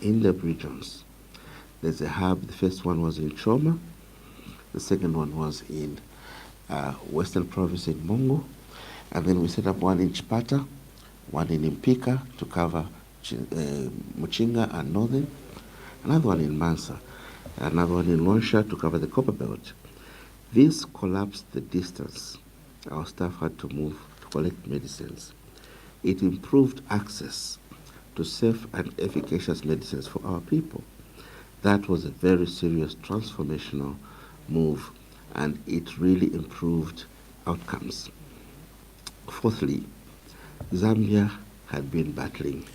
in the regions. There's a hub. The first one was in Choma. The second one was in Western Province in Mongo. And then we set up one in Chipata, one in Impika to cover Muchinga and Northern, another one in Mansa, another one in Lonsha to cover the Copper Belt. This collapsed the distance our staff had to move to collect medicines. It improved access to safe and efficacious medicines for our people. That was a very serious transformational move, and it really improved outcomes. Fourthly, Zambia had been battling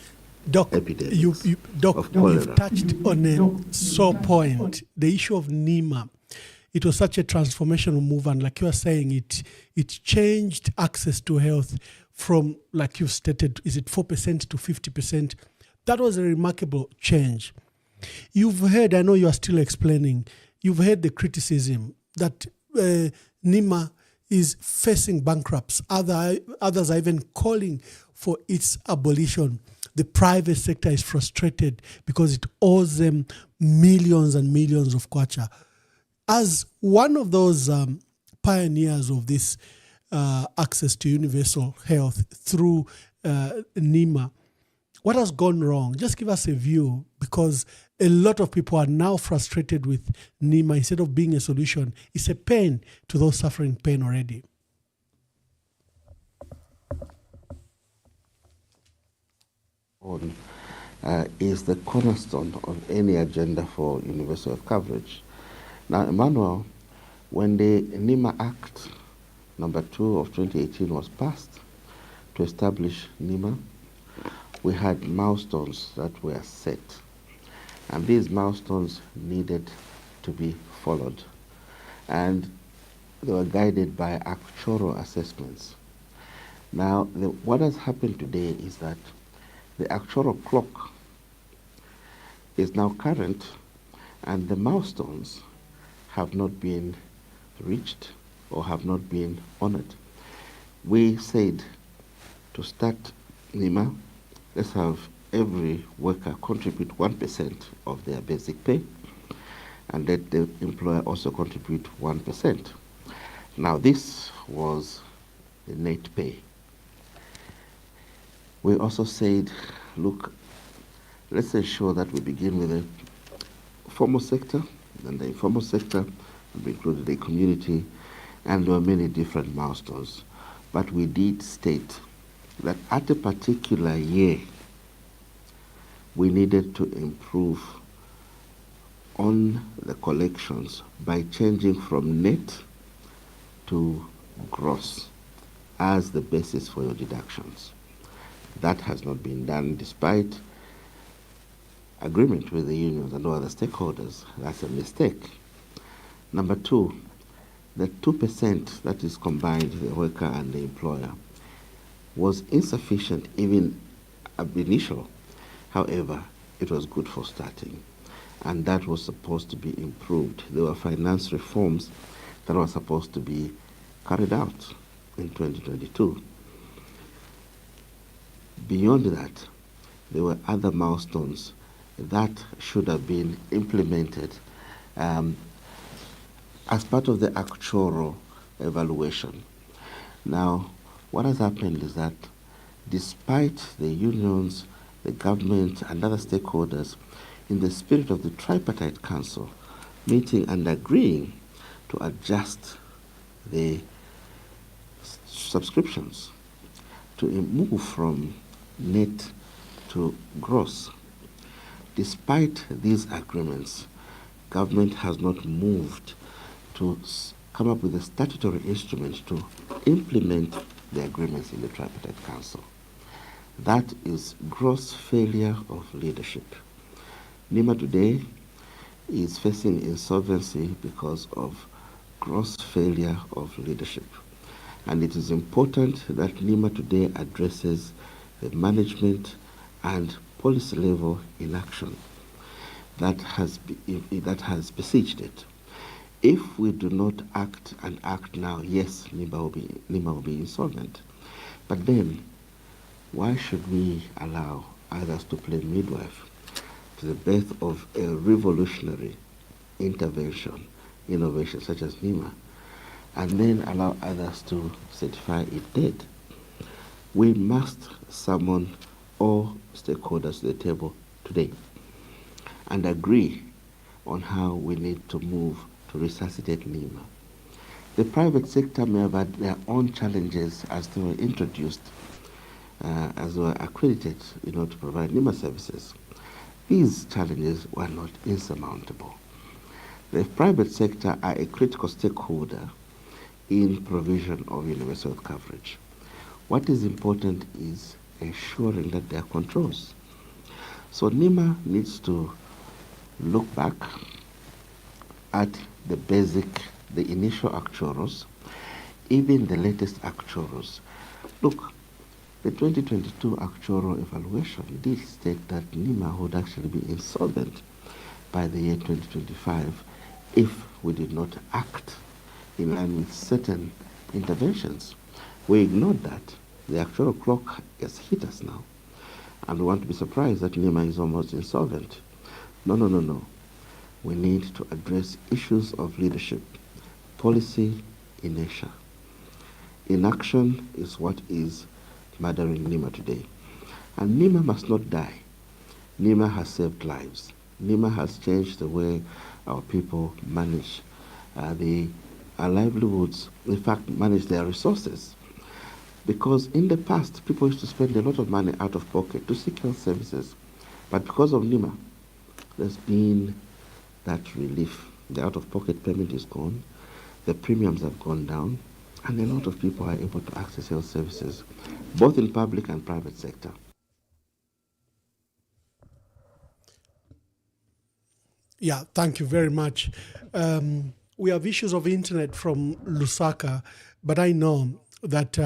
epidemics of cholera. You've touched on a sore point, the issue of NEMA. It was such a transformational move, and like you are saying, it changed access to health from, like you stated, is it 4% to 50%? That was a remarkable change. You've heard, I know you are still explaining, you've heard the criticism that NEMA is facing bankrupts. Others are even calling for its abolition. The private sector is frustrated because it owes them millions and millions of kwacha. As one of those pioneers of this access to universal health through NEMA, what has gone wrong? Just give us a view, because a lot of people are now frustrated with NEMA. Instead of being a solution, it's a pain to those suffering pain already. Is the cornerstone of any agenda for universal health coverage. Now, Emmanuel, when the NEMA Act number 2 of 2018 was passed to establish NEMA, we had milestones that were set. And these milestones needed to be followed. And they were guided by actuarial assessments. Now, what has happened today is that the actuarial clock is now current, and the milestones have not been reached or have not been honored. We said to start NEMA, let's have every worker contribute 1% of their basic pay, and let the employer also contribute 1%. Now, this was the net pay. We also said, look, let's ensure that we begin with the formal sector, and the informal sector, we included the community, and there were many different milestones. But we did state that at a particular year, we needed to improve on the collections by changing from net to gross as the basis for your deductions. That has not been done despite agreement with the unions and other stakeholders. That's a mistake. Number two, the 2% that is combined, the worker and the employer, was insufficient even ab initio. However, it was good for starting, and that was supposed to be improved. There were finance reforms that were supposed to be carried out in 2022. Beyond that, there were other milestones that should have been implemented as part of the actuarial evaluation. Now, what has happened is that despite the unions, the government, and other stakeholders, in the spirit of the Tripartite Council, meeting and agreeing to adjust the subscriptions to move from net to gross. Despite these agreements, government has not moved to come up with a statutory instrument to implement the agreements in the Tripartite Council. That is gross failure of leadership. NEMA today is facing insolvency because of gross failure of leadership. And it is important that NEMA today addresses the management and policy level inaction that has besieged it. If we do not act now, yes, NEMA will be insolvent. But then, why should we allow others to play midwife? to the birth of a revolutionary intervention, innovation such as NEMA, and then allow others to certify it dead. We must summon all stakeholders to the table today and agree on how we need to move to resuscitate NEMA. The private sector may have had their own challenges as they were introduced, as they were accredited, to provide NEMA services. These challenges were not insurmountable. The private sector are a critical stakeholder in provision of universal health coverage. What is important is ensuring that there are controls. So NEMA needs to look back at the initial actuals, even the latest actuals. Look, the 2022 actuarial evaluation did state that NEMA would actually be insolvent by the year 2025 if we did not act in line with certain interventions. We ignored that. The actuarial clock has hit us now, and we want to be surprised that NEMA is almost insolvent. No. We need to address issues of leadership, policy, inertia. Inaction is what is murdering NEMA today. And NEMA must not die. NEMA has saved lives. NEMA has changed the way our people manage our livelihoods, in fact, manage their resources. Because in the past, people used to spend a lot of money out of pocket to seek health services. But because of NEMA, there's been that relief. The out-of-pocket payment is gone, the premiums have gone down, and a lot of people are able to access health services, both in public and private sector. Yeah, thank you very much. We have issues of internet from Lusaka, but I know that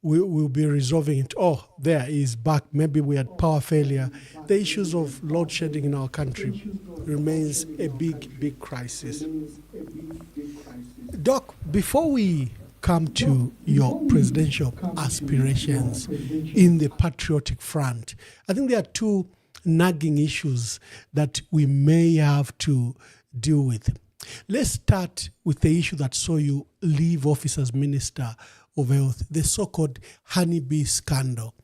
we will be resolving it. Oh, there is back. Maybe we had power failure. The issues of load shedding in our country remains a big crisis. Doc, before we come to your presidential aspirations in the patriotic front, I think there are two nagging issues that we may have to deal with. Let's start with the issue that saw you leave office as Minister of Health, the so-called honeybee scandal.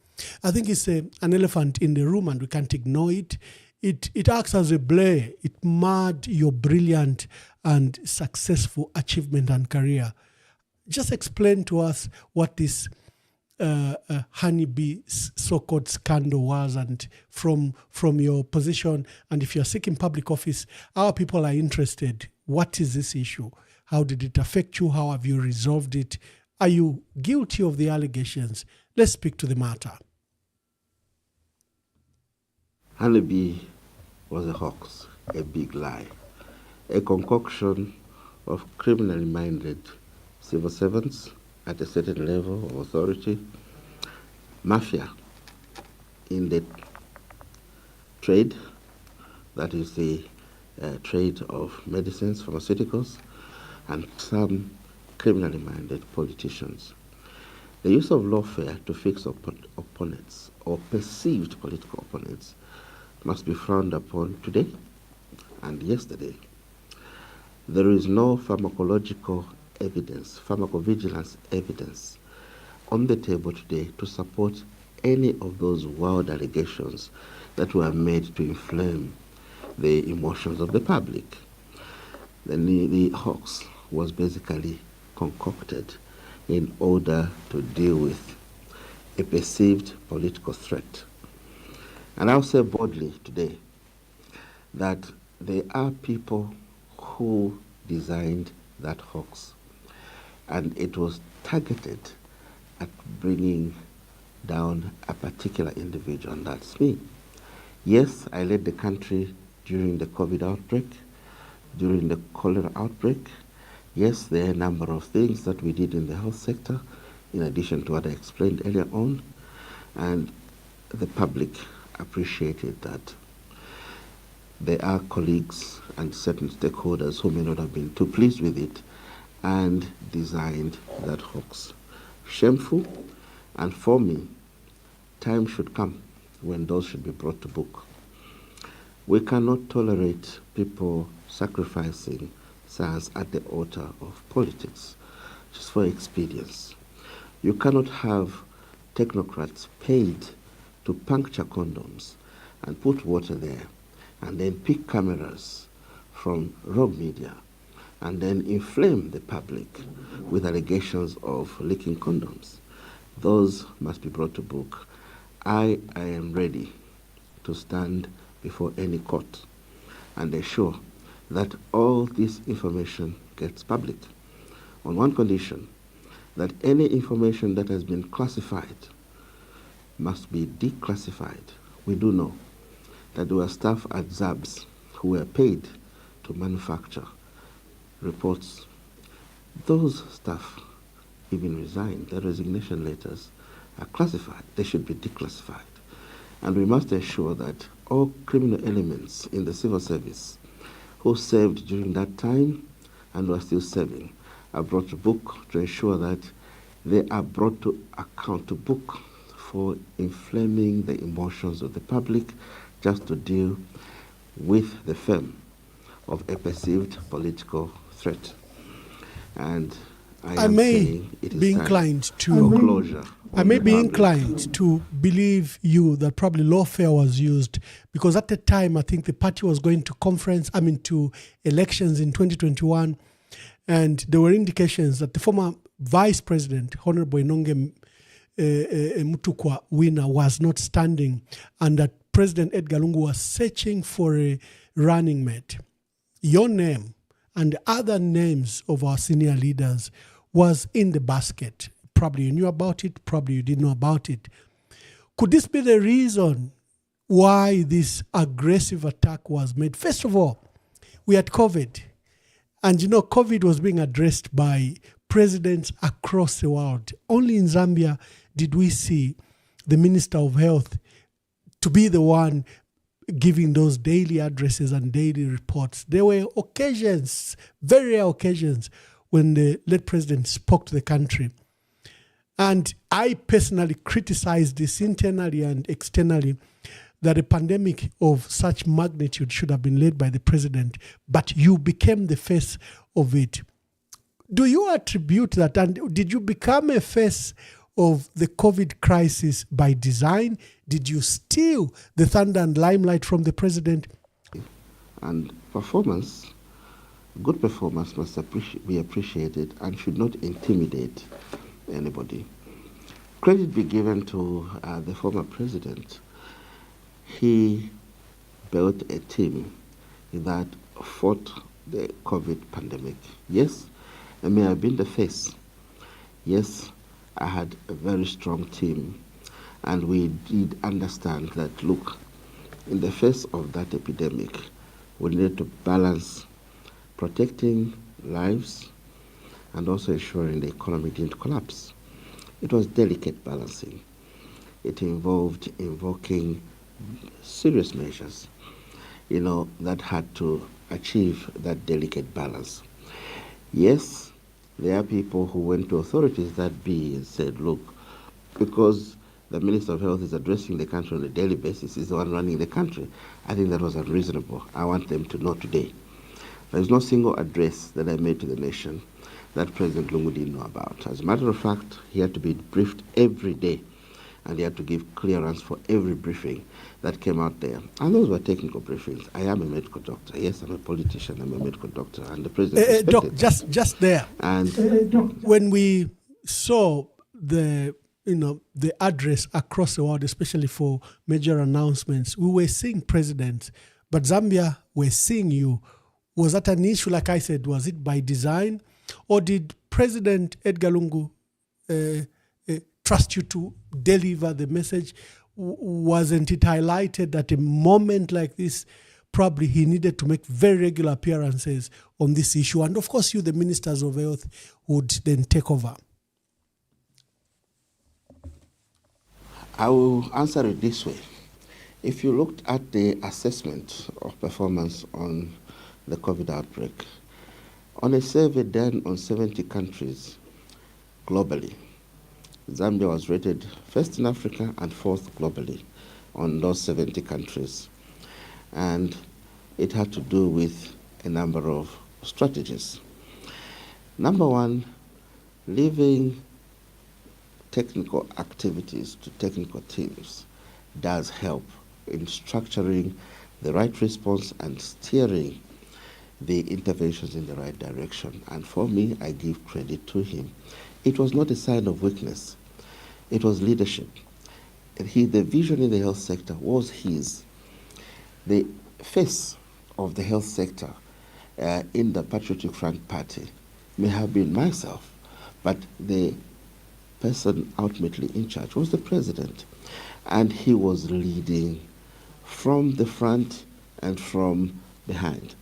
I think it's an elephant in the room and we can't ignore it. It acts as a blur. It marred your brilliant and successful achievement and career. Just explain to us what this honeybee so-called scandal was, and from your position, and if you're seeking public office, our people are interested. What is this issue? How did it affect you? How have you resolved it? Are you guilty of the allegations? Let's speak to the matter. Honeybee was a hoax, a big lie, a concoction of criminally minded civil servants at a certain level of authority, mafia in the trade, that is the trade of medicines, pharmaceuticals, and some criminally minded politicians. The use of lawfare to fix opponents or perceived political opponents must be frowned upon today and yesterday. There is no pharmacological evidence, pharmacovigilance evidence on the table today to support any of those wild allegations that were made to inflame the emotions of the public. The hoax was basically concocted in order to deal with a perceived political threat. And I'll say boldly today that there are people who designed that hoax, and it was targeted at bringing down a particular individual, and that's me. Yes, I led the country during the COVID outbreak, during the cholera outbreak. Yes, there are a number of things that we did in the health sector, in addition to what I explained earlier on, and the public appreciated that. There are colleagues and certain stakeholders who may not have been too pleased with it and designed that hoax. Shameful, and for me, time should come when those should be brought to book. We cannot tolerate people sacrificing science at the altar of politics, just for expedience. You cannot have technocrats paid to puncture condoms and put water there, and then pick cameras from rogue media, and then inflame the public with allegations of leaking condoms. Those must be brought to book. I am ready to stand before any court and ensure that all this information gets public on one condition, that any information that has been classified must be declassified. We do know that there were staff at ZABS who were paid to manufacture reports. Those staff even resigned. Their resignation letters are classified. They should be declassified. And we must ensure that all criminal elements in the civil service who served during that time and who are still serving are brought to book to ensure that they are brought to account, to book, for inflaming the emotions of the public just to deal with the firm of a perceived political threat. And I may be inclined to closure. I may be inclined to believe you that probably lawfare was used, because at the time I think the party was going to to elections in 2021, and there were indications that the former vice president, Honorable Inonge Mutukwa Winner, was not standing, and that President Edgar Lungu was searching for a running mate. Your name and other names of our senior leaders was in the basket. Probably you knew about it, probably you didn't know about it. Could this be the reason why this aggressive attack was made? First of all, we had COVID. And COVID was being addressed by presidents across the world. Only in Zambia did we see the Minister of Health to be the one giving those daily addresses and daily reports. There were occasions, very rare occasions, when the late president spoke to the country. And I personally criticized this internally and externally, that a pandemic of such magnitude should have been led by the president, but you became the face of it. Do you attribute that, and did you become a face of the COVID crisis by design? Did you steal the thunder and limelight from the president? And performance, good performance must be appreciated and should not intimidate anybody. Credit be given to the former president. He built a team that fought the COVID pandemic. Yes, I may have been the face. Yes, I had a very strong team, and we did understand that, look, in the face of that epidemic, we needed to balance protecting lives and also ensuring the economy didn't collapse. It was delicate balancing. It involved invoking serious measures, that had to achieve that delicate balance. Yes, there are people who went to authorities that be and said, look, because the Minister of Health is addressing the country on a daily basis, is the one running the country, I think that was unreasonable. I want them to know today. There is no single address that I made to the nation that President Lungu didn't know about. As a matter of fact, he had to be briefed every day, and he had to give clearance for every briefing that came out there. And those were technical briefings. I am a medical doctor. Yes, I'm a politician. I'm a medical doctor. And the president Doc, just there. And when we saw the address across the world, especially for major announcements, we were seeing presidents, but Zambia were seeing you. Was that an issue? Like I said, was it by design? Or did President Edgar Lungu trust you to deliver the message? Wasn't it highlighted at a moment like this, probably he needed to make very regular appearances on this issue? And of course, you, the ministers of health, would then take over. I will answer it this way. If you looked at the assessment of performance on the COVID outbreak, on a survey done on 70 countries globally, Zambia was rated first in Africa and fourth globally on those 70 countries. and it had to do with a number of strategies. Number one, leaving technical activities to technical teams does help in structuring the right response and steering the interventions in the right direction. And for me, I give credit to him. It was not a sign of weakness. It was leadership. And the vision in the health sector was his. The face of the health sector in the Patriotic Front Party may have been myself, but the person ultimately in charge was the president. And he was leading from the front and from behind.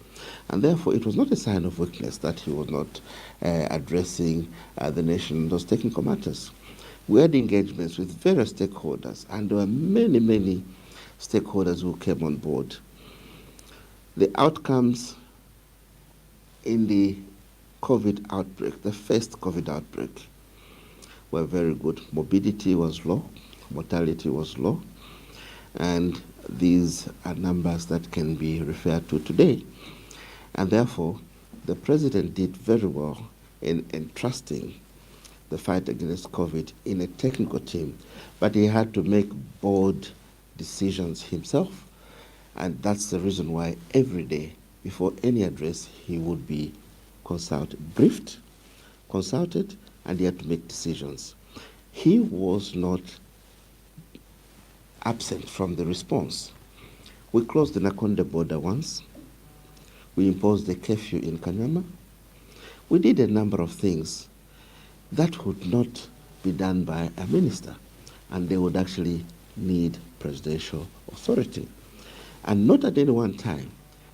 And therefore, it was not a sign of weakness that he was not addressing the nation in those technical matters. We had engagements with various stakeholders, and there were many, many stakeholders who came on board. The outcomes in the COVID outbreak, the first COVID outbreak, were very good. Morbidity was low, mortality was low, and these are numbers that can be referred to today. And therefore, the president did very well in entrusting the fight against COVID in a technical team, but he had to make bold decisions himself, and that's the reason why every day, before any address, he would be briefed, consulted, and he had to make decisions. He was not absent from the response. We closed the Nakonde border once. We imposed a curfew in Kanyama. We did a number of things that would not be done by a minister, and they would actually need presidential authority. And not at any one time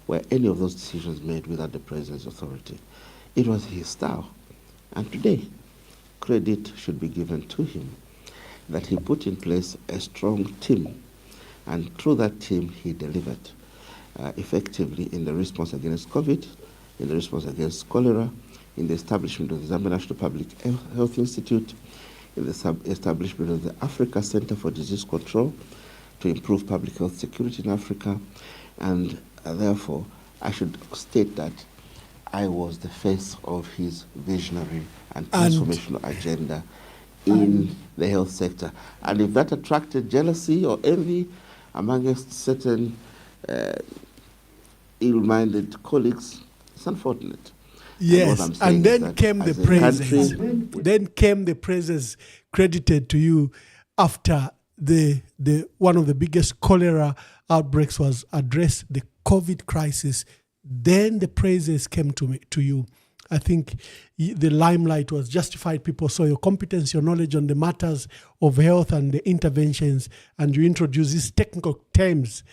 were any of those decisions made without the president's authority. It was his style. And today, credit should be given to him that he put in place a strong team, and through that team he delivered effectively in the response against COVID, in the response against cholera, in the establishment of the Zambia National Public Health Institute, in the establishment of the Africa Center for Disease Control to improve public health security in Africa. And therefore, I should state that I was the face of his visionary and transformational agenda in the health sector. And if that attracted jealousy or envy amongst certain ill-minded colleagues, it's unfortunate. Yes, and then came the praises. Then came the praises credited to you after the one of the biggest cholera outbreaks was addressed, the COVID crisis. Then the praises came to you. I think the limelight was justified. People saw your competence, your knowledge on the matters of health and the interventions, and you introduced these technical terms,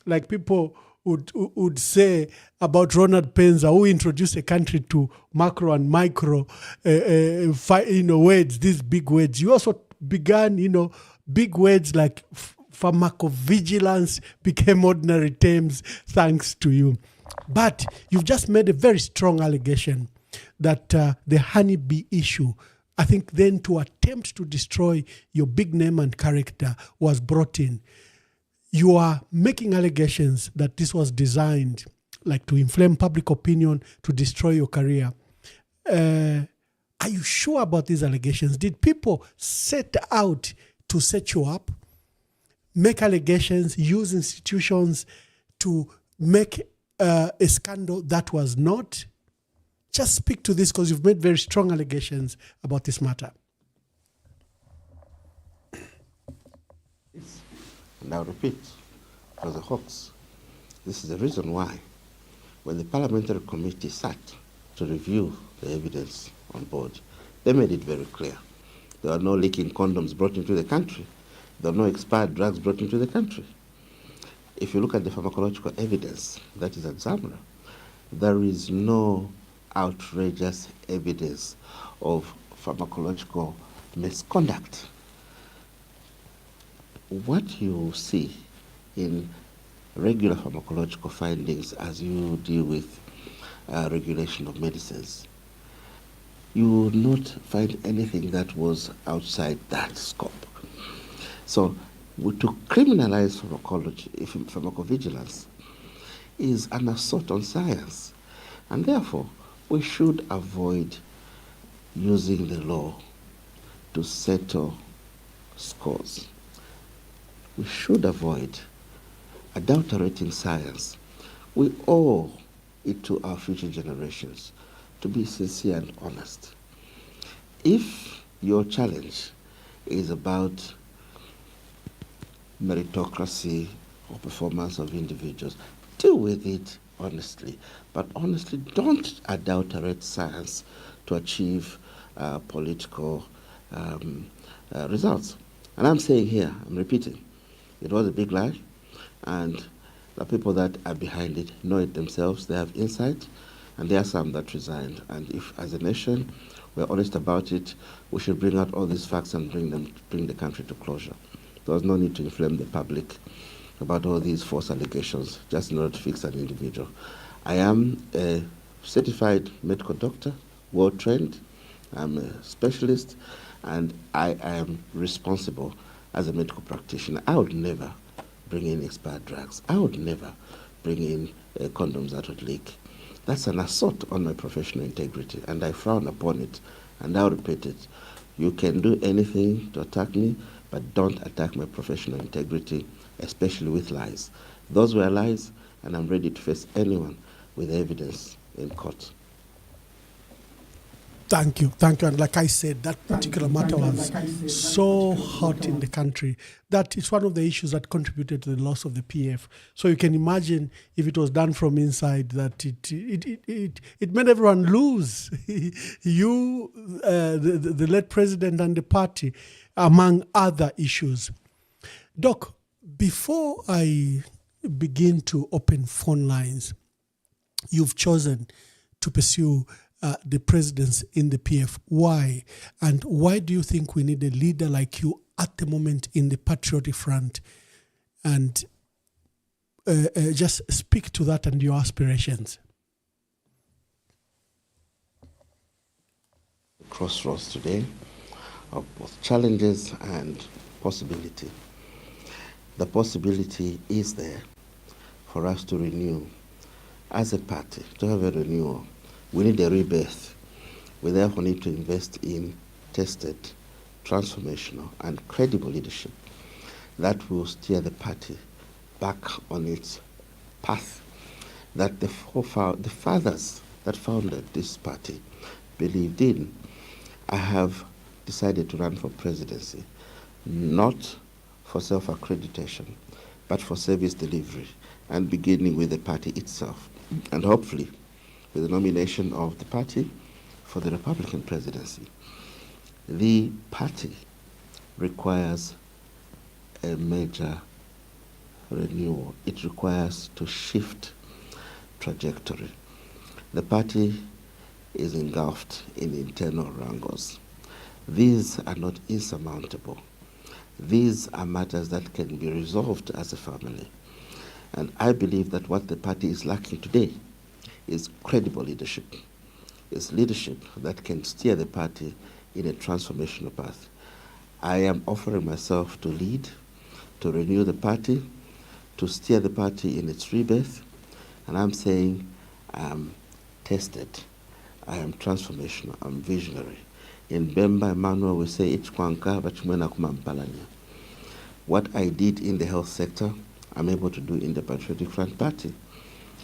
like people would say about Ronald Penza, who introduced a country to macro and micro words, these big words. You also began, big words like pharmacovigilance became ordinary terms thanks to you. But you've just made a very strong allegation that the honeybee issue, I think then to attempt to destroy your big name and character, was brought in. You are making allegations that this was designed like to inflame public opinion, to destroy your career. Are you sure about these allegations? Did people set out to set you up, make allegations, use institutions to make a scandal that was not? Just speak to this, because you've made very strong allegations about this matter. And I'll repeat, it was a hoax. This is the reason why, when the parliamentary committee sat to review the evidence on board, they made it very clear. There are no leaking condoms brought into the country. There are no expired drugs brought into the country. If you look at the pharmacological evidence that is at Zambia, there is no outrageous evidence of pharmacological misconduct. What you see in regular pharmacological findings as you deal with regulation of medicines, you will not find anything that was outside that scope. So To criminalize pharmacology, pharmacovigilance, is an assault on science. And therefore, we should avoid using the law to settle scores. We should avoid adulterating science. We owe it to our future generations to be sincere and honest. If your challenge is about meritocracy or performance of individuals, deal with it honestly. But honestly, don't adulterate science to achieve political results. And I'm saying here, I'm repeating, it was a big lie, and the people that are behind it know it themselves. They have insight, and there are some that resigned. And if, as a nation, we're honest about it, we should bring out all these facts and bring the country to closure. There was no need to inflame the public about all these false allegations just in order to fix an individual. I am a certified medical doctor, well trained. I'm a specialist, and I am responsible as a medical practitioner. I would never bring in expired drugs. I would never bring in condoms that would leak. That's an assault on my professional integrity, and I frown upon it, and I'll repeat it. You can do anything to attack me, but don't attack my professional integrity, especially with lies. Those were lies, and I'm ready to face anyone with evidence in court. Thank you. And like I said, that particular matter was so hot in the country that it's one of the issues that contributed to the loss of the PF. So you can imagine if it was done from inside, that it made everyone lose. You, the late president and the party, among other issues. Doc, before I begin to open phone lines, you've chosen to pursue the presidency in the PF. Why? And why do you think we need a leader like you at the moment in the Patriotic Front? And just speak to that and your aspirations. Crossroads today of both challenges and possibility. The possibility is there for us to renew as a party, to have a renewal. We need a rebirth. We therefore need to invest in tested, transformational, and credible leadership that will steer the party back on its path that the fathers that founded this party believed in. I have decided to run for presidency, not for self-accreditation, but for service delivery, and beginning with the party itself, and hopefully with the nomination of the party for the Republican presidency. The party requires a major renewal. It requires to shift trajectory. The party is engulfed in internal wrangles. These are not insurmountable. These are matters that can be resolved as a family. And I believe that what the party is lacking today is credible leadership. It's leadership that can steer the party in a transformational path. I am offering myself to lead, to renew the party, to steer the party in its rebirth. And I'm saying I'm tested, I am transformational, I'm visionary. In Bemba Emmanuel, we say, what I did in the health sector, I'm able to do in the Patriotic Front Party.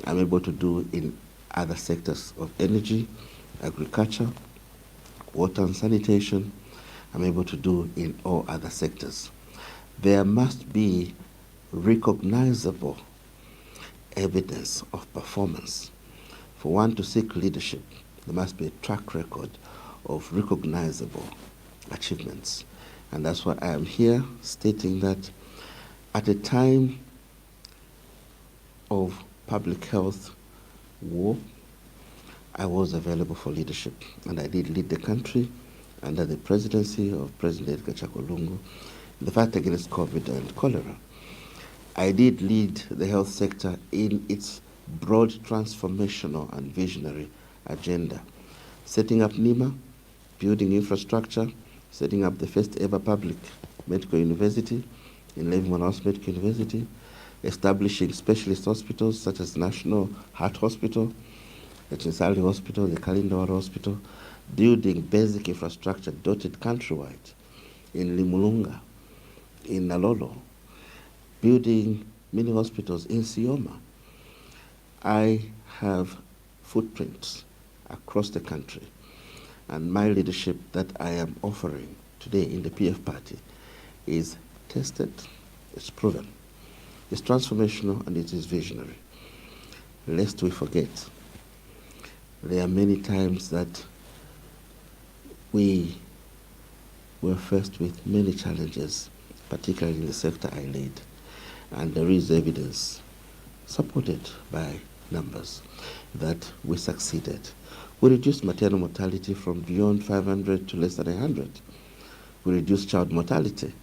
I'm able to do in other sectors of energy, agriculture, water and sanitation. I'm able to do in all other sectors. There must be recognizable evidence of performance. For one to seek leadership, there must be a track record of recognizable achievements. And that's why I am here stating that at a time of public health war, I was available for leadership, and I did lead the country under the presidency of President Edgar Chako Lungu in the fight against COVID and cholera. I did lead the health sector in its broad transformational and visionary agenda, setting up NIMA, building infrastructure, setting up the first ever public medical university, in Levi Medical University, establishing specialist hospitals such as National Heart Hospital, the Chitalu Hospital, the Kalindawar Hospital, building basic infrastructure dotted countrywide in Limulunga, in Nalolo, building many hospitals in Sioma. I have footprints across the country, and my leadership that I am offering today in the PF party is tested, it's proven, it's transformational, and it is visionary. Lest we forget, there are many times that we were faced with many challenges, particularly in the sector I lead, and there is evidence supported by numbers that we succeeded. We reduced maternal mortality from beyond 500 to less than 100. We reduced child mortality.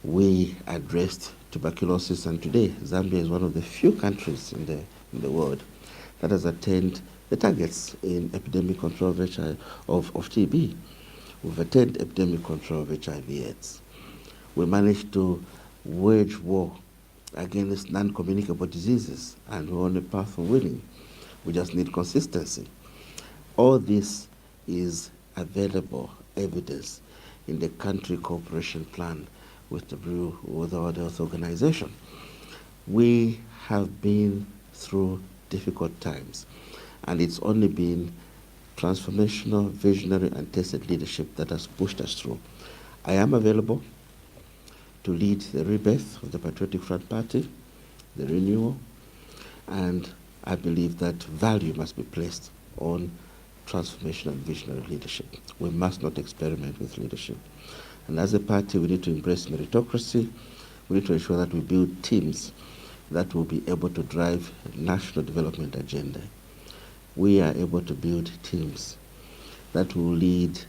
We addressed tuberculosis, and today Zambia is one of the few countries in the world that has attained the targets in epidemic control of TB. We've attained epidemic control of HIV/AIDS. We managed to wage war against non-communicable diseases, and we're on a path of winning. We just need consistency. All this is available evidence in the country cooperation plan with the World Health Organization. We have been through difficult times, and it's only been transformational, visionary, and tested leadership that has pushed us through. I am available to lead the rebirth of the Patriotic Front Party, the renewal, and I believe that value must be placed on transformational and visionary leadership. We must not experiment with leadership. And as a party, we need to embrace meritocracy. We need to ensure that we build teams that will be able to drive national development agenda. We are able to build teams that will lead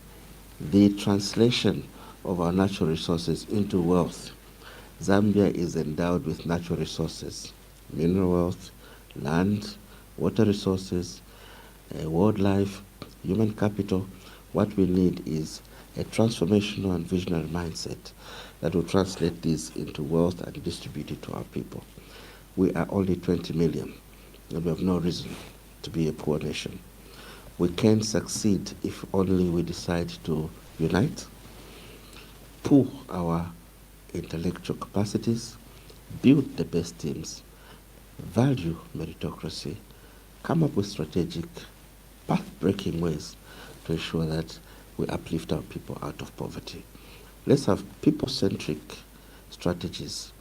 the translation of our natural resources into wealth. Zambia is endowed with natural resources, mineral wealth, land, water resources, wildlife, human capital. What we need is a transformational and visionary mindset that will translate this into wealth and distribute it to our people. We are only 20 million, and we have no reason to be a poor nation. We can succeed if only we decide to unite, pool our intellectual capacities, build the best teams, value meritocracy, come up with strategic, path-breaking ways to ensure that we uplift our people out of poverty. Let's have people-centric strategies.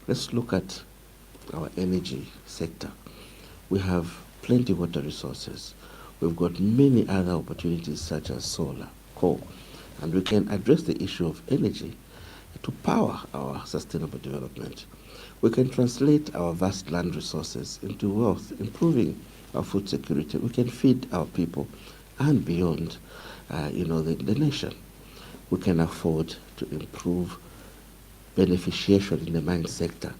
Let's look at our energy sector. We have plenty of water resources. We've got many other opportunities such as solar, coal, and we can address the issue of energy to power our sustainable development. We can translate our vast land resources into wealth, improving our food security. We can feed our people and beyond, the nation. We can afford to improve beneficiation in the mine sector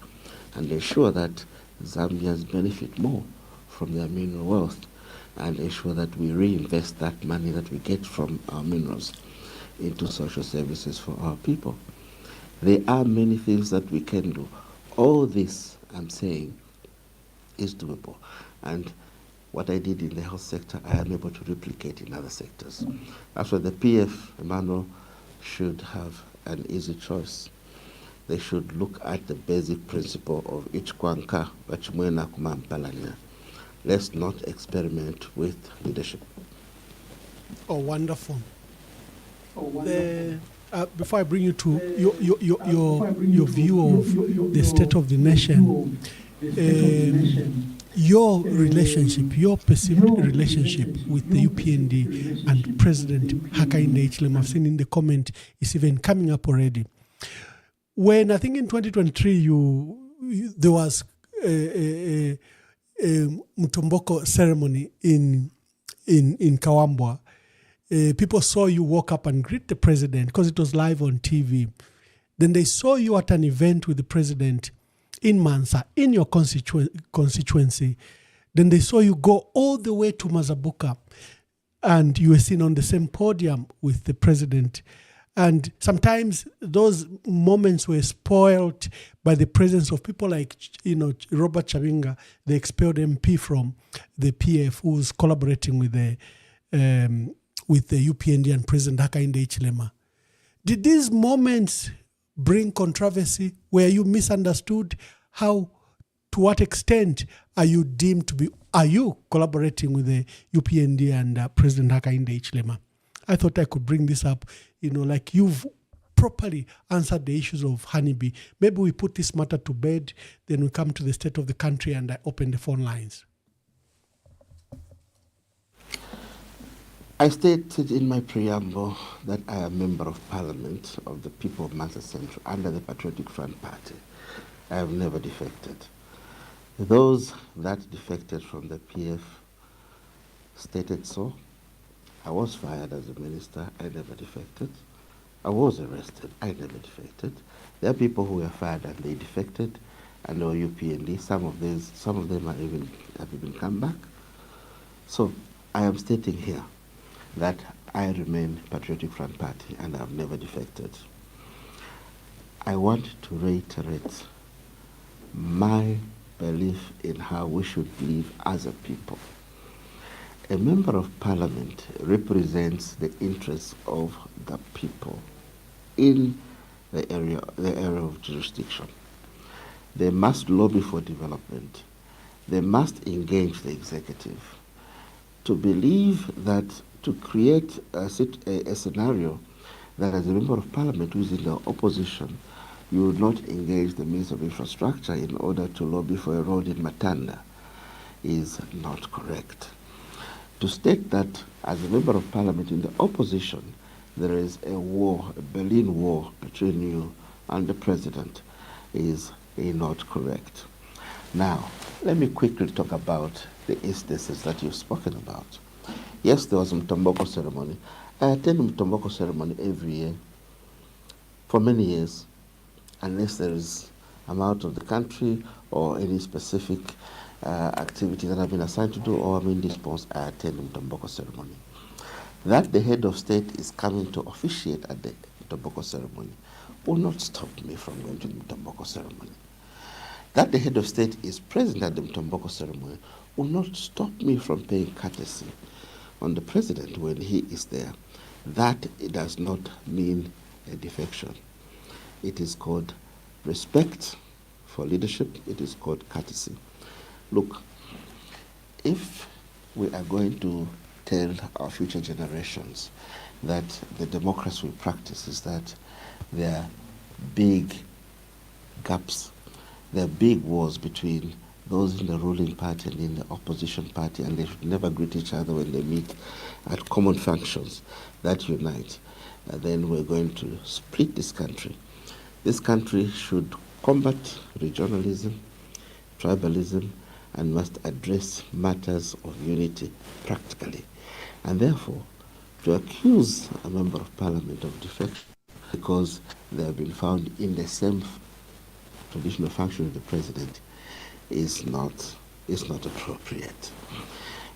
and ensure that Zambians benefit more from their mineral wealth, and ensure that we reinvest that money that we get from our minerals into social services for our people. There are many things that we can do. All this, I'm saying, is doable. And what I did in the health sector, I am able to replicate in other sectors. That's why the PF, Emmanuel, should have an easy choice. They should look at the basic principle of Ichkwanka, Bachimwena Kumampalania. Let's not experiment with leadership. Oh, wonderful. Before I bring you to your view of the state of the nation, your relationship, your perceived relationship with the UPND and President Hakainde Hichilema, I've seen in the comment, is even coming up already. When I think in 2023, there was a Mtomboko ceremony in Kawambwa. People saw you walk up and greet the president because it was live on TV. Then they saw you at an event with the president in Mansa, in your constituency. Then they saw you go all the way to Mazabuka, and you were seen on the same podium with the president. And sometimes those moments were spoiled by the presence of people like, Robert Chavinga, the expelled MP from the PF, who's collaborating with the UPND and President Hakainde Hichilema. Did these moments bring controversy? Were you misunderstood? To what extent are you deemed to be, are you collaborating with the UPND and President Hakainde Hichilema? I thought I could bring this up, like you've properly answered the issues of honeybee. Maybe we put this matter to bed, then we come to the state of the country and I open the phone lines. I stated in my preamble that I am a member of Parliament of the people of Mansa Central under the Patriotic Front Party. I have never defected. Those that defected from the PF stated so. I was fired as a minister. I never defected. I was arrested. I never defected. There are people who were fired and they defected, and they were UPND. Some of them have even come back. So I am stating here that I remain Patriotic Front Party and I've never defected. I want to reiterate my belief in how we should live as a people. A member of Parliament represents the interests of the people in the area of jurisdiction. They must lobby for development. They must engage the executive. To believe that to create a scenario that as a member of Parliament who is in the opposition, you would not engage the Minister of Infrastructure in order to lobby for a road in Matanda is not correct. To state that as a member of Parliament in the opposition, there is a war, a Berlin war between you and the President is not correct. Now, let me quickly talk about the instances that you've spoken about. Yes, there was a Mtomboko ceremony. I attend a Mtomboko ceremony every year for many years, unless I'm out of the country or any specific activity that I've been assigned to do or I'm indisposed, I attend the Mtomboko ceremony. That the head of state is coming to officiate at the Mtomboko ceremony will not stop me from going to the Mtomboko ceremony. That the head of state is present at the Mtomboko ceremony will not stop me from paying courtesy on the president when he is there. That it does not mean a defection. It is called respect for leadership. It is called courtesy. Look, if we are going to tell our future generations that the democracy we practice is that there are big gaps, there are big wars between those in the ruling party and in the opposition party, and they should never greet each other when they meet at common functions that unite, then we're going to split this country. This country should combat regionalism, tribalism, and must address matters of unity practically. And therefore, to accuse a member of Parliament of defection because they have been found in the same traditional function of the president is not appropriate.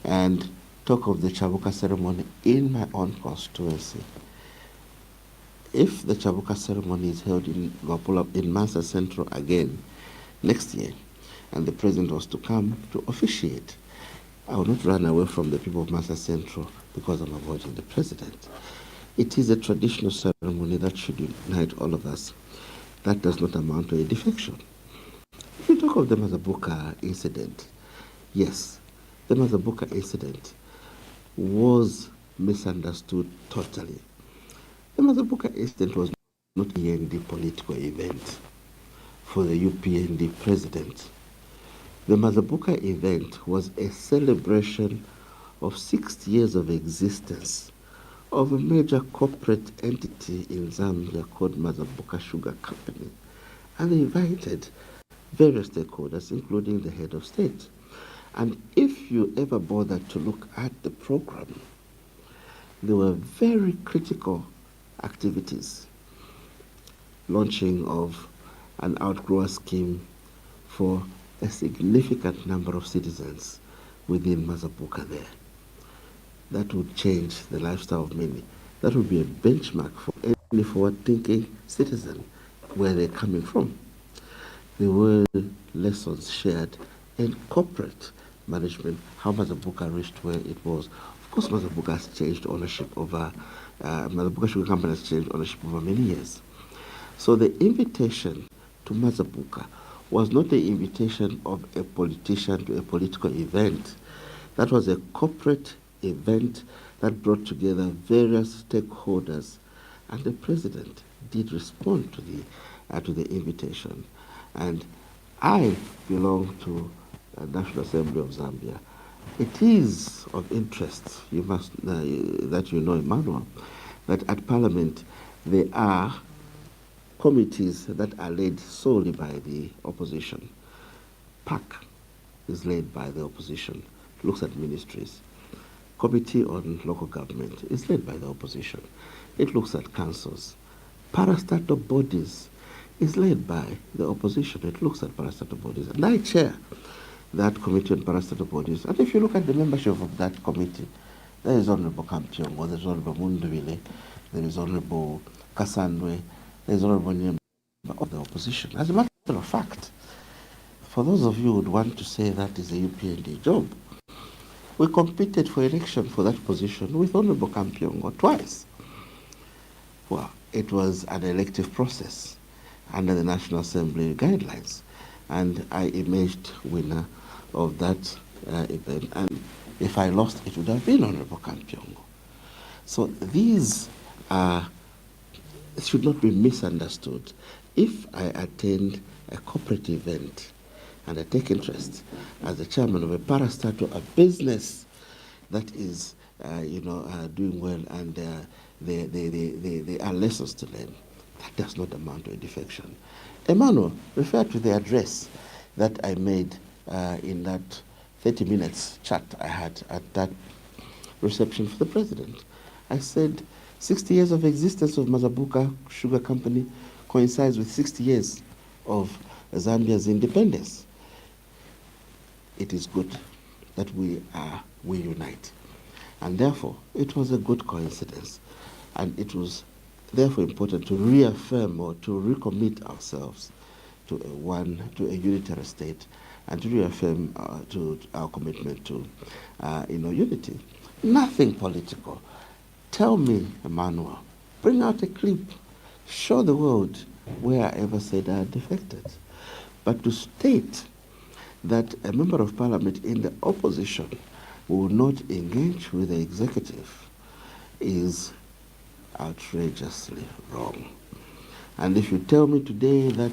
And talk of the Chabuka ceremony in my own constituency. If the Chabuka ceremony is held in Gapula, in Mansa Central again next year, and the president was to come to officiate, I will not run away from the people of Mansa Central because I'm avoiding the president. It is a traditional ceremony that should unite all of us. That does not amount to a defection. If you talk of the Mazabuka incident, yes, the Mazabuka incident was misunderstood totally. The Mazabuka incident was not a UPND political event for the UPND president. The Mazabuka event was a celebration of 60 years of existence of a major corporate entity in Zambia called Mazabuka Sugar Company. And they invited various stakeholders, including the head of state. And if you ever bothered to look at the program, there were very critical activities. Launching of an outgrower scheme for a significant number of citizens within Mazabuka there. That would change the lifestyle of many. That would be a benchmark for any forward-thinking citizen where they're coming from. There were lessons shared in corporate management, how Mazabuka reached where it was. Of course, Mazabuka has changed ownership over, Mazabuka Sugar Company has changed ownership over many years. So the invitation to Mazabuka was not the invitation of a politician to a political event. That was a corporate event that brought together various stakeholders, and the president did respond to the invitation. And I belong to the National Assembly of Zambia. It is of interest, you must that you know, Emmanuel, that at Parliament there are committees that are led solely by the opposition. PAC is led by the opposition, looks at ministries. Committee on Local Government is led by the opposition. It looks at councils. Parastatal bodies is led by the opposition. It looks at parastatal bodies. And I chair that committee on parastatal bodies. And if you look at the membership of that committee, there is Honorable Kampiongo, there is Honorable Munduvile, there is Honorable Kasandwe, there is Honorable Nyemba of the opposition. As a matter of fact, for those of you who would want to say that is a UPND job, we competed for election for that position with Honorable Kampiongo twice. Well, it was an elective process under the National Assembly guidelines, and I emerged winner of that event. And if I lost, it would have been Honorable Kampiongo. So these should not be misunderstood. If I attend a corporate event and I take interest as the chairman of a parastatal, a business that is, doing well, and there are lessons to learn, that does not amount to a defection. Emmanuel, refer to the address that I made in that 30 minutes chat I had at that reception for the president. I said 60 years of existence of Mazabuka Sugar Company coincides with 60 years of Zambia's independence. It is good that we unite. And therefore, it was a good coincidence. And it was therefore important to reaffirm or to recommit ourselves to a unitary state, and to reaffirm to our commitment to unity. Nothing political. Tell me, Emmanuel, bring out a clip, show the world where I ever said I had defected. But to state that a member of parliament in the opposition will not engage with the executive is outrageously wrong. And if you tell me today that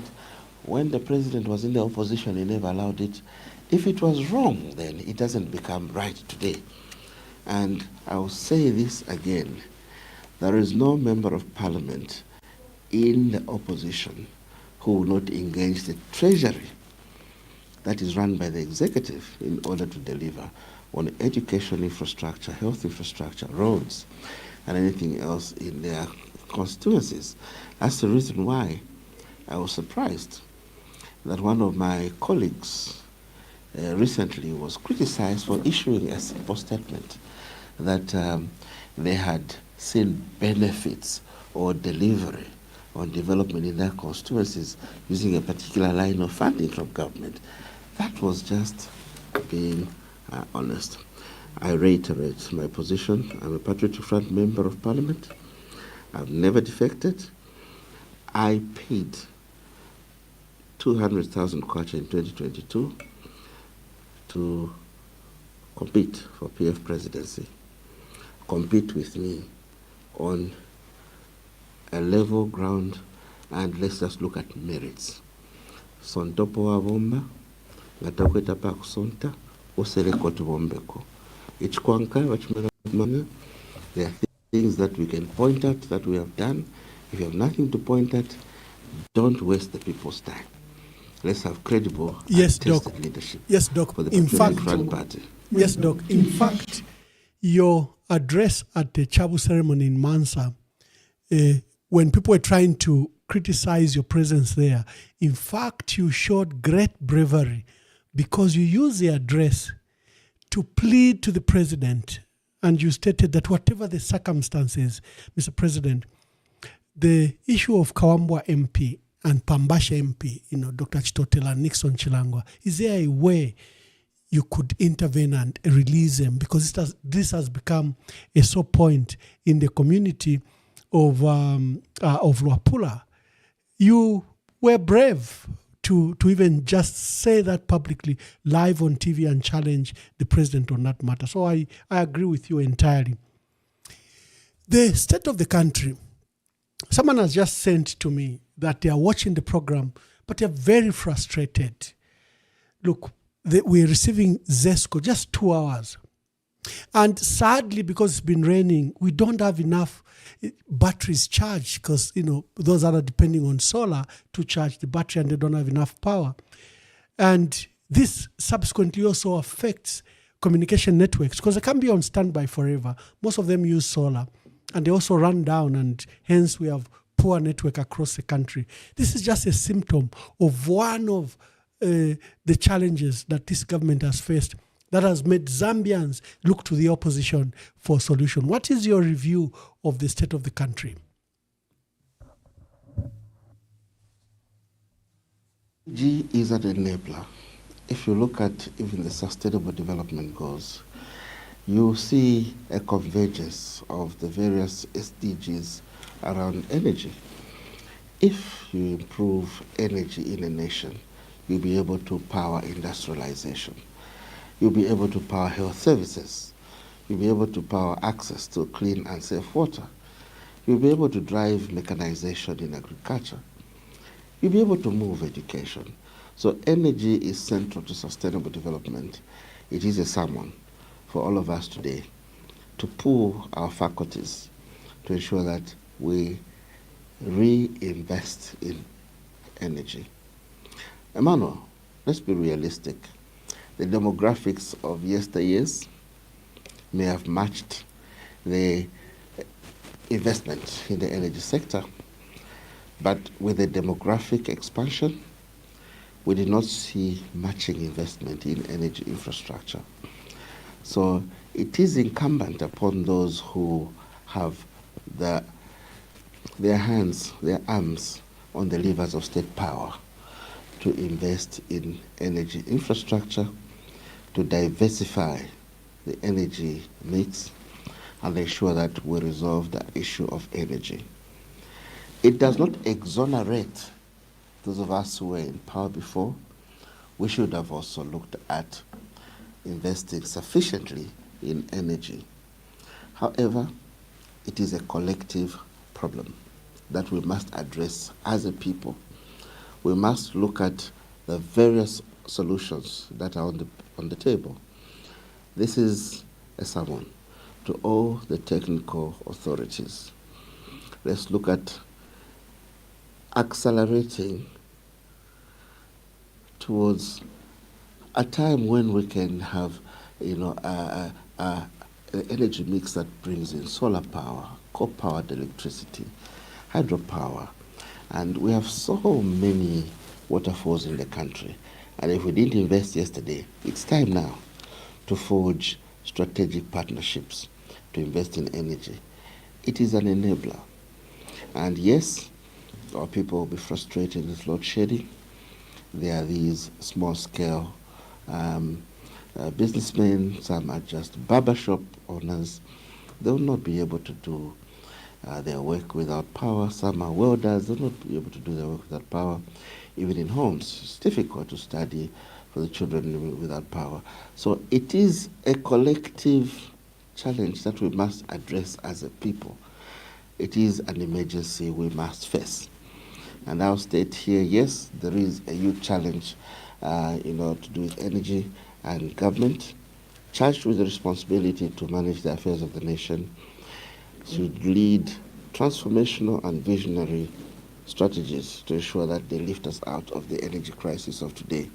when the president was in the opposition, he never allowed it, if it was wrong, then it doesn't become right today. And I'll say this again, there is no member of parliament in the opposition who will not engage the treasury that is run by the executive in order to deliver on education infrastructure, health infrastructure, roads, and anything else in their constituencies. That's the reason why I was surprised that one of my colleagues recently was criticized for issuing a simple statement that they had seen benefits or delivery on development in their constituencies using a particular line of funding from government. That was just being honest. I reiterate my position. I'm a Patriotic Front member of Parliament. I've never defected. I paid 200,000 kwacha in 2022 to compete for PF presidency. Compete with me on a level ground, and let's just look at merits. Sontopo wa bomba, ngatakweta pa kusonta, oseleko tubombeko. Ichkwanka, wachimanga, there are things that we can point at that we have done. If you have nothing to point at, don't waste the people's time. Let's have credible and tested leadership. Yes, Doc. For the Patriotic Front Party. Yes, Doc. In fact, your address at the Chabu ceremony in Mansa, when people were trying to criticize your presence there, in fact, you showed great bravery because you used the address to plead to the president, and you stated that whatever the circumstances, Mr. President, the issue of Kawambwa MP and Pambasha MP, Dr. Chitotela and Nixon Chilangwa, is there a way you could intervene and release them? Because this has become a sore point in the community of Luapula. You were brave to even just say that publicly, live on TV, and challenge the president on that matter. So I agree with you entirely. The state of the country, someone has just sent to me that they are watching the program, but they're very frustrated. Look, we're receiving ZESCO just 2 hours. And sadly, because it's been raining, we don't have enough batteries charged, because, those are depending on solar to charge the battery, and they don't have enough power. And this subsequently also affects communication networks, because they can't be on standby forever. Most of them use solar, and they also run down, and hence we have poor network across the country. This is just a symptom of one of the challenges that this government has faced, that has made Zambians look to the opposition for a solution. What is your review of the state of the country? G is an enabler. If you look at even the Sustainable Development Goals, you see a convergence of the various SDGs around energy. If you improve energy in a nation, you'll be able to power industrialization. You'll be able to power health services. You'll be able to power access to clean and safe water. You'll be able to drive mechanization in agriculture. You'll be able to move education. So energy is central to sustainable development. It is a sermon for all of us today to pool our faculties to ensure that we reinvest in energy. Emmanuel, let's be realistic. The demographics of yesteryears may have matched the investment in the energy sector, but with the demographic expansion, we did not see matching investment in energy infrastructure. So it is incumbent upon those who have their arms on the levers of state power to invest in energy infrastructure, to diversify the energy mix, and ensure that we resolve the issue of energy. It does not exonerate those of us who were in power before. We should have also looked at investing sufficiently in energy. However, it is a collective problem that we must address as a people. We must look at the various solutions that are on the table. This is a sermon to all the technical authorities. Let's look at accelerating towards a time when we can have, an energy mix that brings in solar power, coal-powered electricity, hydropower, and we have so many waterfalls in the country. And if we didn't invest yesterday, it's time now to forge strategic partnerships to invest in energy. It is an enabler. And yes, our people will be frustrated with load shedding. There are these small-scale businessmen, some are just barbershop owners. They will not be able to do their work without power. Some are welders, they will not be able to do their work without power. Even in homes, it's difficult to study for the children living without power. So it is a collective challenge that we must address as a people. It is an emergency we must face. And I'll state here, yes, there is a huge challenge to do with energy, and government, charged with the responsibility to manage the affairs of the nation, should lead transformational and visionary strategies to ensure that they lift us out of the energy crisis of today,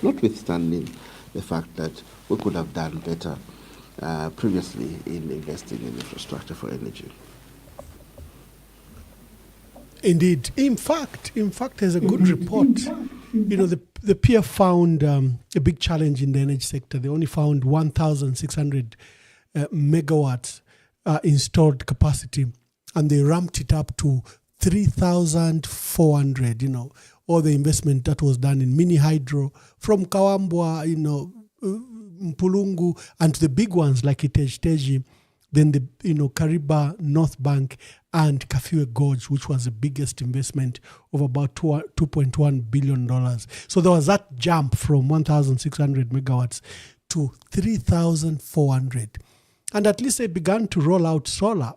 notwithstanding the fact that we could have done better previously in investing in infrastructure for energy. Indeed. In fact, there's a good report. The peer found a big challenge in the energy sector. They only found 1,600 megawatts installed capacity, and they ramped it up to 3,400, all the investment that was done in mini hydro from Kawambwa, Mpulungu, and to the big ones like Iteji, then the Kariba North Bank and Kafiwe Gorge, which was the biggest investment of about $2.1 billion. So there was that jump from 1,600 megawatts to 3,400. And at least they began to roll out solar,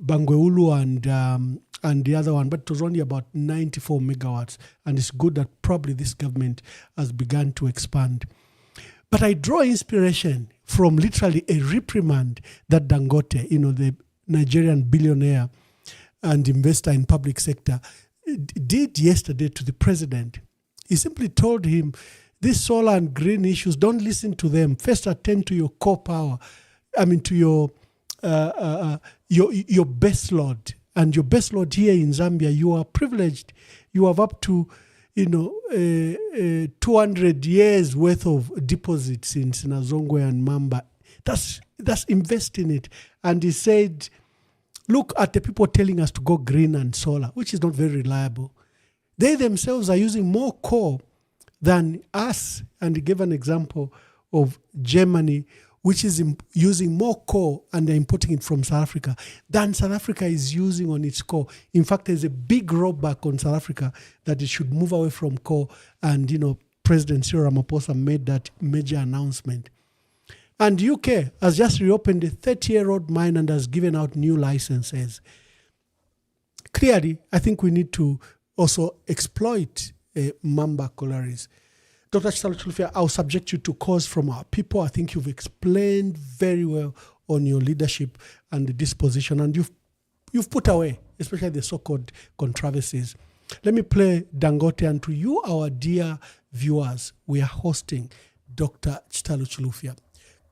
Bangweulu and the other one, but it was only about 94 megawatts. And it's good that probably this government has begun to expand. But I draw inspiration from literally a reprimand that Dangote, the Nigerian billionaire and investor in public sector, did yesterday to the president. He simply told him, these solar and green issues, don't listen to them. First attend to your core power. To your base load. And your base load here in Zambia, you are privileged. You have up to 200 years worth of deposits in Sinazongwe and Mamba. That's invest in it. And he said, look at the people telling us to go green and solar, which is not very reliable. They themselves are using more coal than us. And he gave an example of Germany, which is using more coal and they're importing it from South Africa than South Africa is using on its coal. In fact, there's a big rollback on South Africa that it should move away from coal. And, President Cyril Ramaphosa made that major announcement. And UK has just reopened a 30-year-old mine and has given out new licenses. Clearly, I think we need to also exploit Mamba collieries. Dr. Chitalu Chilufya, I'll subject you to calls from our people. I think you've explained very well on your leadership and the disposition, and you've put away, especially the so-called controversies. Let me play Dangote, and to you, our dear viewers, we are hosting Dr. Chitalu Chilufya,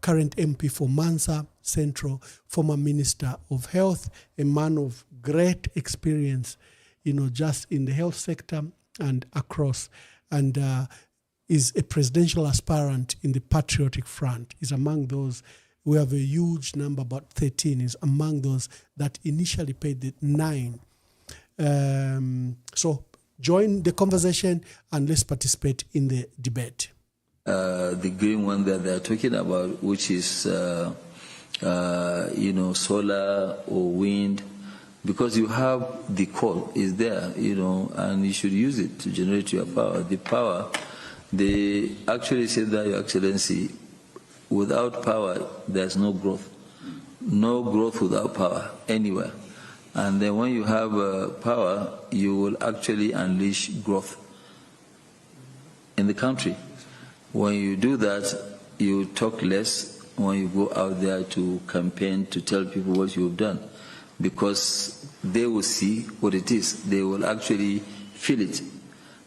current MP for Mansa Central, former Minister of Health, a man of great experience, just in the health sector and across, and is a presidential aspirant in the Patriotic Front. Is among those, we have a huge number, about 13, is among those that initially paid the 9. So join the conversation and let's participate in the debate. The green one that they're talking about, which is, solar or wind, because you have the coal is there, and you should use it to generate your power. The power, they actually said that, Your Excellency, without power, there's no growth. No growth without power anywhere. And then when you have power, you will actually unleash growth in the country. When you do that, you talk less when you go out there to campaign, to tell people what you've done, because they will see what it is. They will actually feel it.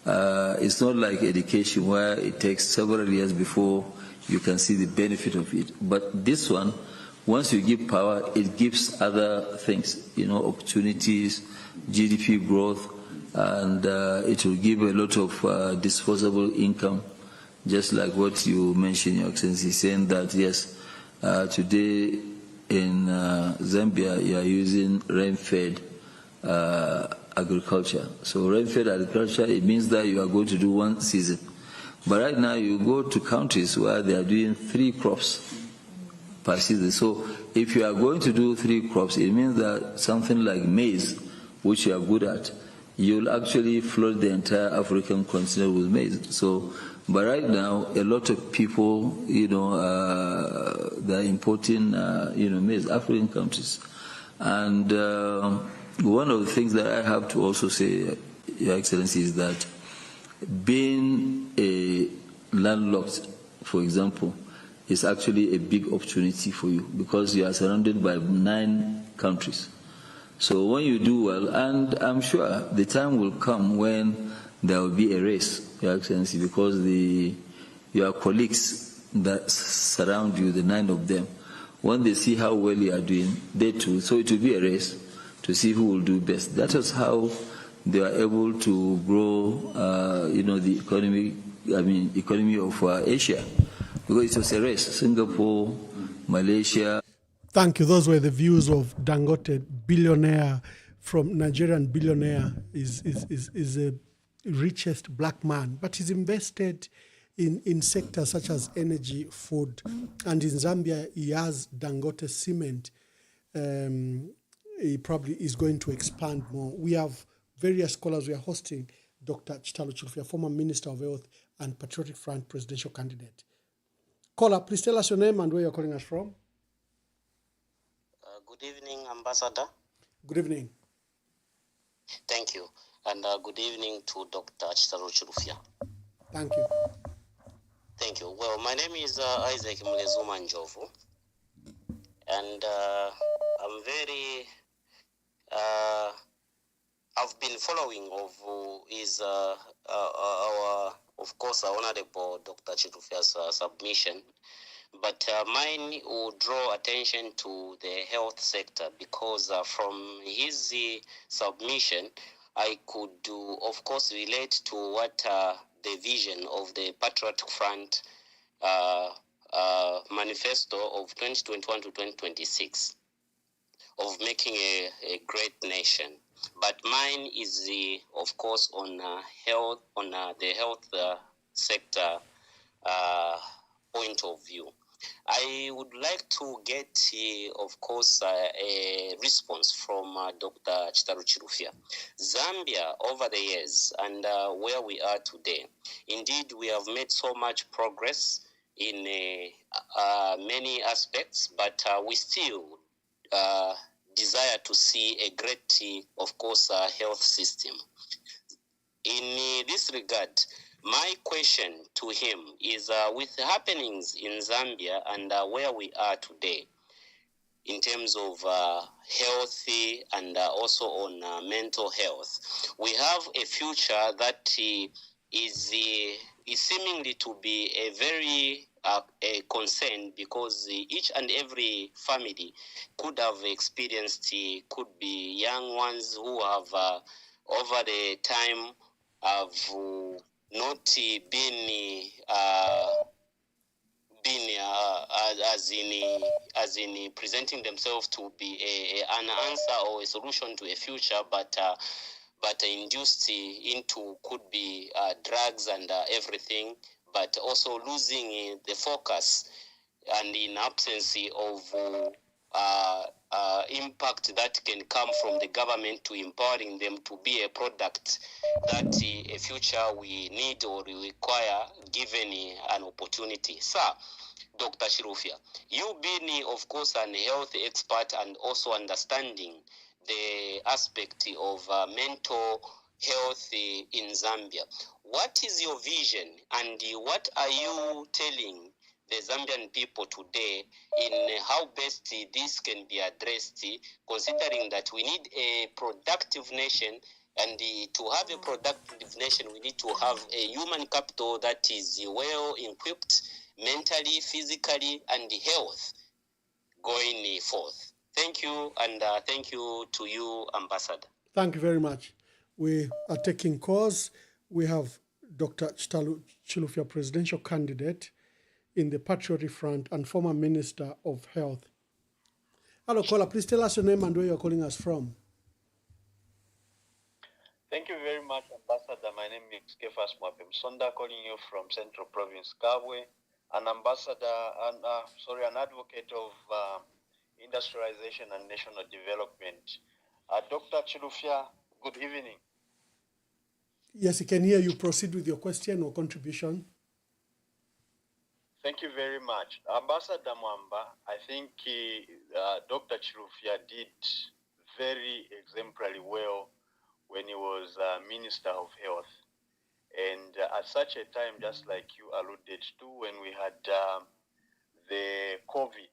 It's not like education where it takes several years before you can see the benefit of it. But this one, once you give power, it gives other things, opportunities, GDP growth, and it will give a lot of disposable income, just like what you mentioned, Your Excellency, saying that, yes, today in Zambia, you are using rain-fed agriculture. So rain-fed agriculture, it means that you are going to do one season. But right now, you go to countries where they are doing 3 crops per season. So if you are going to do 3 crops, it means that something like maize, which you are good at, you'll actually flood the entire African continent with maize. So, but right now, a lot of people, they're importing, maize, African countries. And one of the things that I have to also say, Your Excellency, is that being a landlocked, for example, is actually a big opportunity for you because you are surrounded by 9 countries. So when you do well, and I'm sure the time will come when there will be a race, Your Excellency, because your colleagues that surround you, the 9 of them, when they see how well you are doing, they too, so it will be a race to see who will do best. That is how they are able to grow, the economy of Asia, because it was a race. Singapore, Malaysia. Thank you. Those were the views of Dangote billionaire from Nigerian billionaire is the richest black man, but he's invested in sectors such as energy, food, and in Zambia he has Dangote cement. He probably is going to expand more. We have various scholars. We are hosting Dr. Chitalu Chilufya, former Minister of Health and Patriotic Front presidential candidate. Caller, please tell us your name and where you're calling us from. Good evening, Ambassador. Good evening. Thank you. And good evening to Dr. Chitalu Chilufya. Thank you. Thank you. Well, my name is Isaac Mulezuma Njovu. And I'm very... I've been following of of course, our Honorable Dr. Chilufya's submission. But mine will draw attention to the health sector because from his submission, I could, of course, relate to what the vision of the Patriotic Front manifesto of 2021 to 2026 of making a great nation. But mine is, of course, on health, on the health sector point of view. I would like to get, of course, a response from Dr. Chitalu Chilufya. Zambia, over the years, and where we are today, indeed, we have made so much progress in many aspects, but we still desire to see a great, of course, health system. In this regard, my question to him is with happenings in Zambia and where we are today in terms of health and also on mental health, we have a future that is seemingly to be a very a concern because each and every family could have experienced, could be young ones who have over the time have not been as in presenting themselves to be an answer or a solution to a future, but induced into could be drugs and everything, but also losing the focus and in absence of impact that can come from the government to empowering them to be a product that a future we need or require given an opportunity. Sir, Dr. Chilufya, you being, of course, an health expert and also understanding the aspect of mental health in Zambia, what is your vision and what are you telling the Zambian people today in how best this can be addressed, considering that we need a productive nation, and to have a productive nation, we need to have a human capital that is well equipped mentally, physically, and health going forth. Thank you, and thank you to you, Ambassador. Thank you very much. We are taking calls. We have Dr. Chitalu Chilufya, presidential candidate in the Patriotic Front and former Minister of Health. Hello, caller. Please tell us your name and where you're calling us from. Thank you very much, Ambassador. My name is Kefas Mwapem Sonda, calling you from Central Province, Kabwe, an ambassador, and an advocate of industrialization and national development. Dr. Chilufya, good evening. Yes, I can hear you. Proceed with your question or contribution. Thank you very much. Ambassador Mwamba, I think Dr. Chilufya did very exemplary well when he was Minister of Health. And at such a time, just like you alluded to, when we had the COVID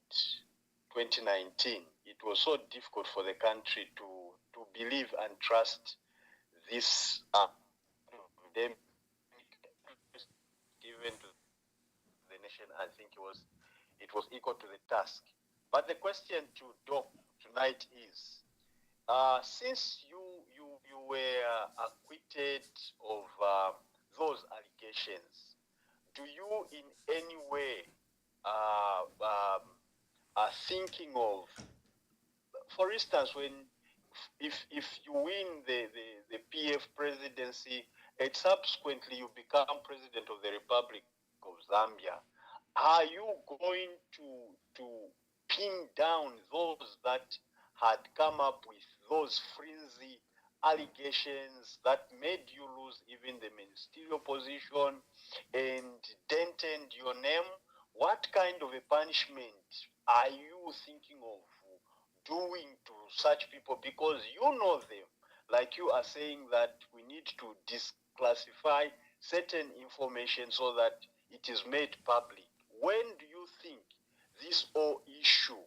2019, it was so difficult for the country to believe and trust this pandemic given to the nation. I think it was equal to the task. But the question to Doc tonight is, since you were acquitted of those allegations, do you in any way are thinking of, for instance, when if you win the PF presidency and subsequently you become president of the Republic of Zambia, are you going to pin down those that had come up with those flimsy allegations that made you lose even the ministerial position and dented your name? What kind of a punishment are you thinking of doing to such people? Because you know them, like you are saying that we need to disclassify certain information so that it is made public. When do you think this whole issue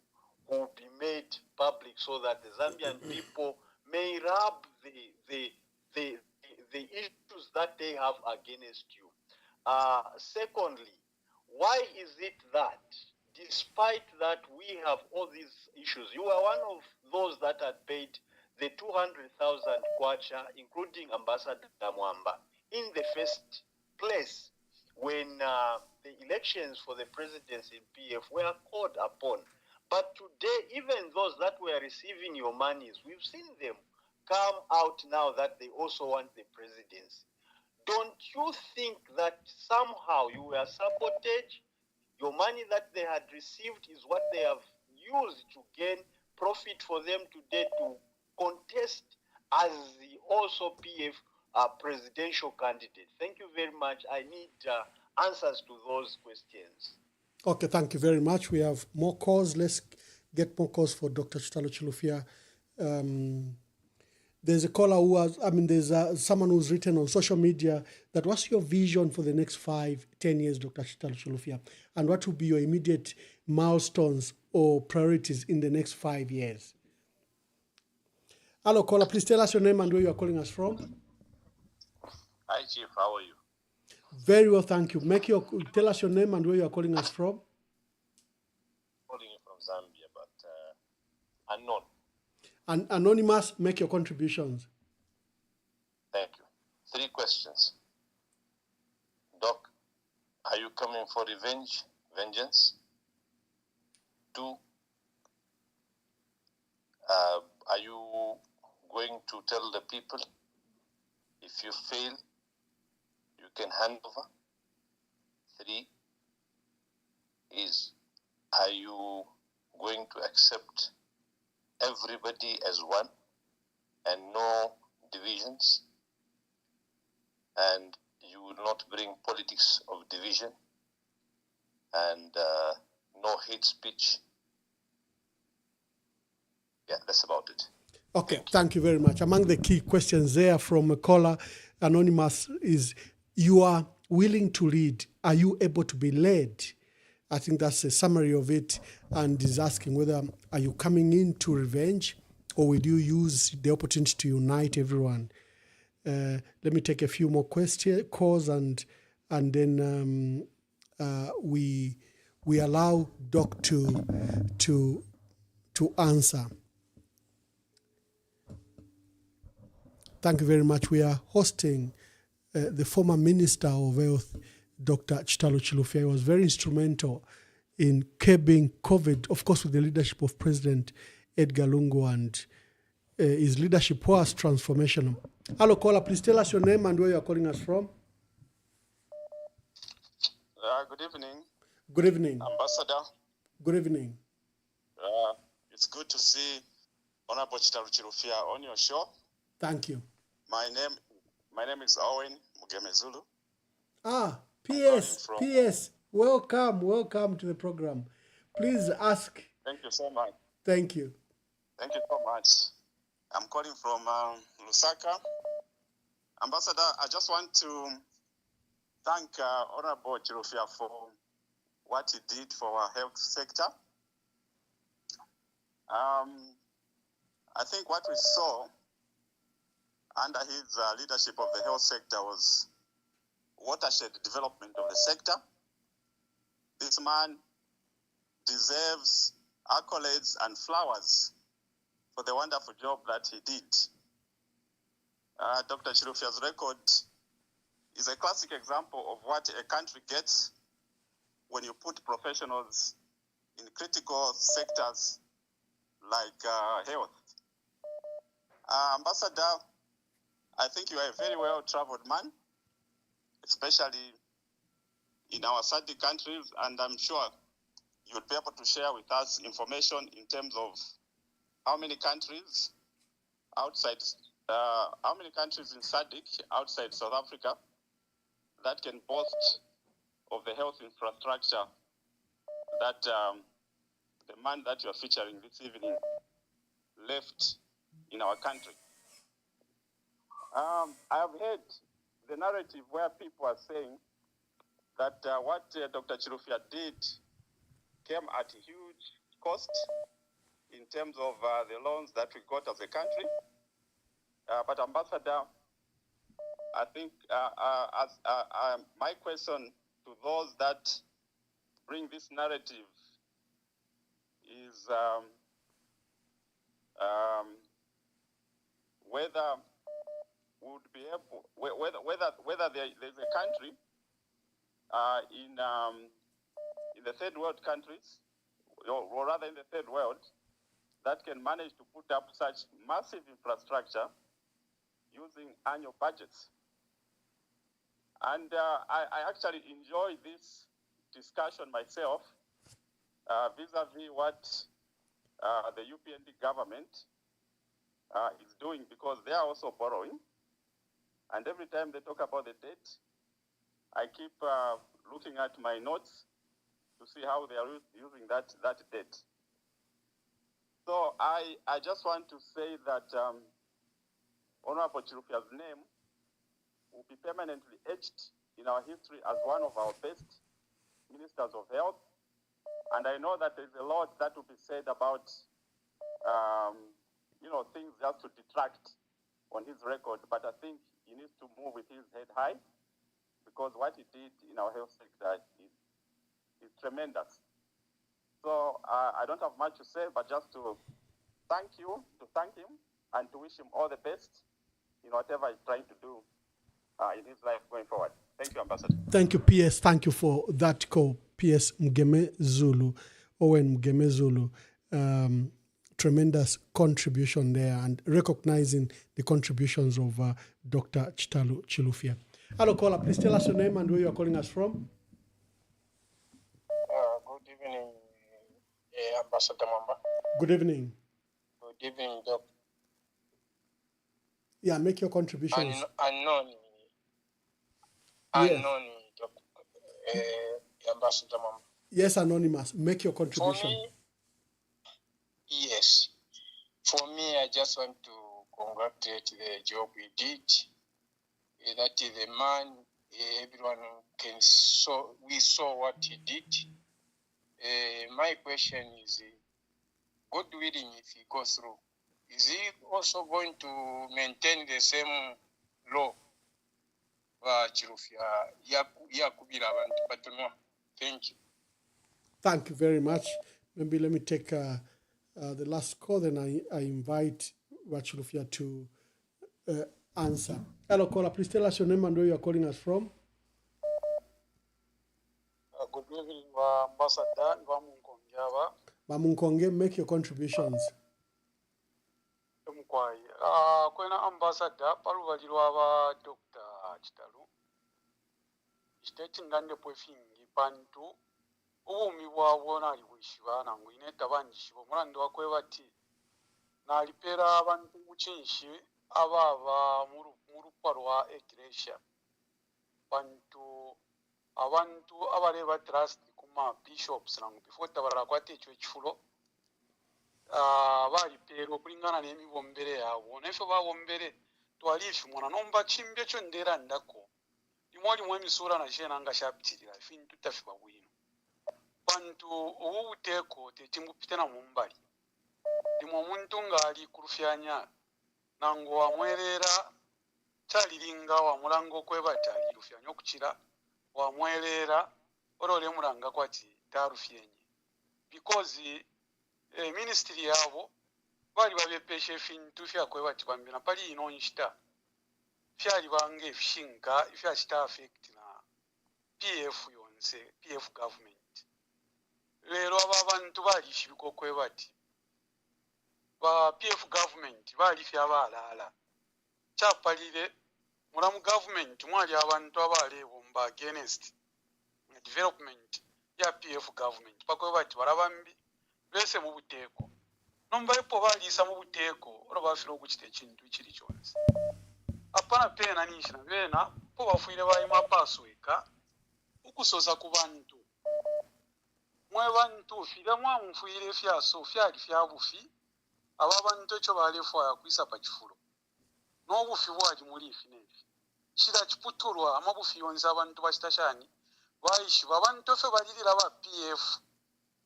will be made public so that the Zambian people may rub the issues that they have against you? Secondly, why is it that despite that we have all these issues, you are one of those that had paid the 200,000 kwacha, including Ambassador Mwamba, in the first place when the elections for the presidency in PF were called upon. But today, even those that were receiving your monies, we've seen them come out now that they also want the presidency. Don't you think that somehow you were sabotage? Your money that they had received is what they have used to gain profit for them today to contest as the also PF presidential candidate. Thank you very much. I need answers to those questions. Okay, thank you very much. We have more calls. Let's get more calls for Dr. Chitalu Chilufya. There's a caller who has, there's someone who's written on social media that what's your vision for the next 5-10 years, Dr. Chitalu Chilufya? And what will be your immediate milestones or priorities in the next 5 years? Hello, caller, please tell us your name and where you are calling us from. Hi, Chief. How are you? Very well, thank you. Tell us your name and where you are calling us from. Calling you from Zambia, but unknown. And anonymous, make your contributions. Thank you. 3 questions. Doc, are you coming for vengeance? 2, are you going to tell the people if you fail, you can hand over? 3 is, are you going to accept everybody as one and no divisions, and you will not bring politics of division and no hate speech? Yeah, that's about it. Okay, thank you very much. Among the key questions there from a caller, anonymous, is you are willing to lead. Are you able to be led? I think that's a summary of it, and is asking whether are you coming into revenge or will you use the opportunity to unite everyone? Let me take a few more calls and then we allow Doc to answer. Thank you very much. We are hosting the former Minister of Health, Dr. Chitalu Chilufya. He was very instrumental in curbing COVID, of course, with the leadership of President Edgar Lungu, and his leadership was transformational. Hello, caller, please tell us your name and where you are calling us from. Good evening. Good evening. Ambassador. Good evening. It's good to see Honorable Chitalu Chilufya on your show. Thank you. My name is Owen Mugemezulu. PS. Welcome to the program. Please ask. Thank you so much. Thank you. Thank you so much. I'm calling from Lusaka. Ambassador, I just want to thank Honorable Chilufya for what he did for our health sector. I think what we saw under his leadership of the health sector was watershed development of the sector. This man deserves accolades and flowers for the wonderful job that he did. Dr. Chilufya's record is a classic example of what a country gets when you put professionals in critical sectors like health. Ambassador, I think you are a very well-traveled man, especially in our SADC countries, and I'm sure you'll be able to share with us information in terms of how many countries in SADC outside South Africa that can boast of the health infrastructure that the man that you are featuring this evening left in our country. I have heard the narrative where people are saying that what Dr. Chilufya did came at a huge cost in terms of the loans that we got as a country. But Ambassador, I think my question to those that bring this narrative is whether would be able, whether there's a country in the third world countries, or rather in the third world, that can manage to put up such massive infrastructure using annual budgets. And I actually enjoy this discussion myself vis-a-vis what the UPND government is doing, because they are also borrowing. And every time they talk about the debt, I keep looking at my notes to see how they are using that debt. So I just want to say that Honorable Chilufya's name will be permanently etched in our history as one of our best ministers of health. And I know that there's a lot that will be said about, things just to detract on his record. But I think he needs to move with his head high, because what he did in our health sector is tremendous. So I don't have much to say, but just to thank him, and to wish him all the best in whatever he's trying to do in his life going forward. Thank you, Ambassador. Thank you, PS. Thank you for that call, PS Mgeme Zulu, Owen Mgeme Zulu. Tremendous contribution there, and recognizing the contributions of Dr. Chitalu Chilufya. Hello, caller. Please tell us your name and where you are calling us from. Good evening, Ambassador Mamba. Good evening. Good evening, Doc. Yeah, make your contributions. Unknown, Doc. Ambassador Mamba. Yes, Anonymous. Make your contribution. For me, yes. For me, I just want to congratulate the job he did. That the man, everyone we saw what he did. My question is, God willing, if he goes through, is he also going to maintain the same law? Thank you. Thank you very much. Maybe let me take the last call, then I invite Chilufya to answer. Hello, caller. Please tell us your name and where you are calling us from. Good evening, Ambassador. Bamunkonge, make your contributions. Kwena Ambassador, paluvali lwa Dr. Chitalu. State ngande pwefingi pantu. Uwumi bwabwo nali bwishiba nangu ineta banjishibo mulandi wakwe bati nalipera abantu muchinshi ababa murupwa rwa Iglesia abantu abareba trust kuma bishops nangu before tabara kwate ekyo ekifulo balipera okulingana n'emibombere yabo neffe babombere twalifi mwana nomba chimbye kyo ndera ndako limwali mwemisura na shena nga shapitirira fintu tafiba bwino bantu obuteko tetimupite na mumbali limwe omuntu ngali kurufyanya nango wamwerera chaliringa wamulango kwebata lirufyanya okukira wamwerera orole mulanga kwati tarufyenye because ministry yabo bali babepeshe fintu fya kwebati bambina pali ino nshita fyali bange fishinga ifya chita affect na PF yonse PF government. Lero abantu balishibiko kwebati ba PF government balifya abalala kyapalire mulamu government mwali abantu abalebomba against development ya PF government pakoye bati balaba mbi bese mu buteeko nombayepo baliisa mu buteeko olwo bafira okukita ekintu kiri kyonse apana pena nishina bena po bafuire bayima pasweka ukusoza ku bantu mwe bantu fira mwamufuire fyaso fyali fyabufi aba bantu ekyo balefu yakwisa pa kifulo n'obufi bwali muli ifi nefi kira kiputulwa amabufi yonza abantu bakitashani baishi babantu fe balirira ba PF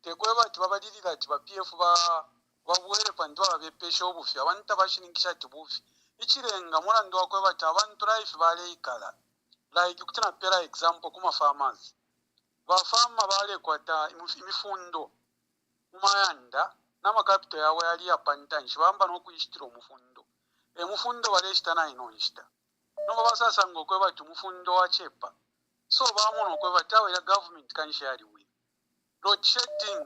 tekwe bati babalirira ati ba PF babuhere pantu abepesha obufi abantu abashinikisha tibufi ichirenga mulando wakwe bati abantu life baleikala like kutina pera example kuma farmers ba farmer bale kwata imifundo mumayanda n'amakapito yawe yali yapantanshi bamba n'okuyishitira omufundo emufundo baleshita inonshita noba basasanga okwe bati mufundo wa chepa so bamona okwe bati awo ya government kanshi yaliwe load shedding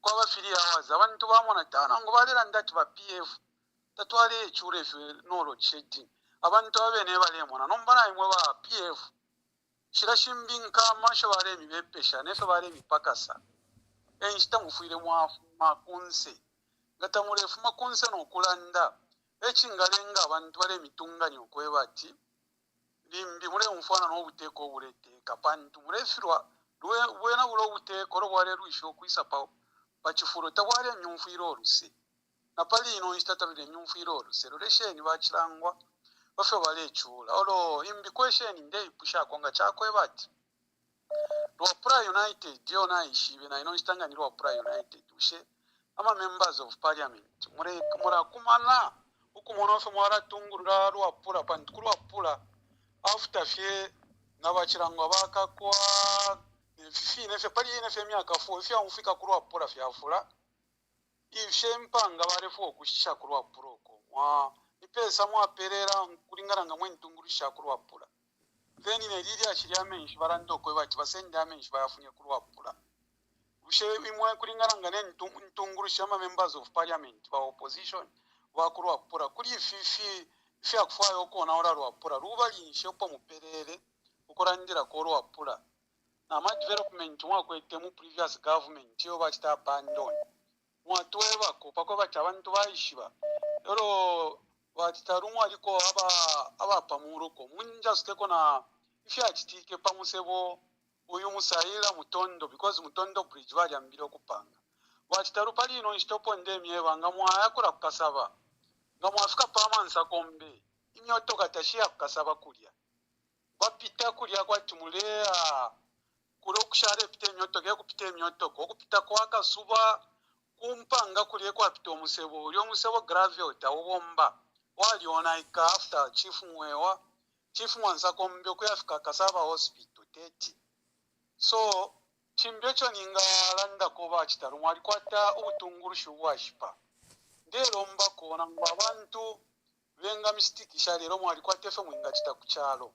kwaba firi hours abantu bamona tana ngo balera ndati ba PF tatwale echure fe no load shedding abantu abene balemona nombana imwe ba PF shirashimbinka masho bale mibepesha nefe bale mipakasa enshita mufuire mwafu makunse ngata murefu makunse n'okulanda ekingalenga abantu bale mitungani okwe bati limbi mule mfana n'obuteeko obuleteeka pantu mulefirwa bwena bulo obuteeko olwo bwale lwisho okwisa pa kifulo tabwale ennyunfuire oluse napali ino instatabire ennyunfuire oluse lolesheni bakirangwa bafe bale ekyula olwo imbi kwesheni ndeipushaako nga kyakwe bati Lwapura United yona ishibe na inonstanga ni Lwapura United ushe ama members of parliament murakumana ukumonofe mwara tungurura Lwapura pantu Lwapura after fye nabachirangwa bakakwa nefe pali nefe myaka 4 fya mufika ku Lwapura fyafula ifye mpanga barefu okushisha ku Lwapura ko mwa ipesa mwaperera kulingana nga mwentungurusha ku Lwapura then in area chiriamenshi barando kwe bati basenda amenshi bayafunye ku Lwapura ushe imwe kulingana nga ntungurusha ama members of parliament ba opposition ba ku Lwapura kuri fifi fya kufayo ko na ora Lwapura ruba linshe po muperere ukorandira ko Lwapura na ma development mwakwete mu previous government yo bachita abandon mwatweba ko pako bacha abantu bayishiba lero watitarumu aliko aba pamuruko munja siteko na ifya kitike pamusebo uyu musayira mutondo because mutondo bridge bali ambire okupanga watitaru pali ino stopo ndemye banga mwayakura kukasaba nga mwafika pamansa kombe imyoto katashia kukasaba kulya bapita kulya kwa timulea kulo kushare pite myoto ke kupite myoto ko kupita kwa kasuba kumpanga kulye kwa pito musebo ulyo musebo gravel tawomba waliona ika after chief mwewa chief mwanza kombe kuyafika kasaba hospital 30 so chimbyocho ninga landa ko bachitaru mwali kwata ubutungurushu bwashipa ndelomba kona abantu benga mistiki shalero mwali kwata fe mwinga chitakuchalo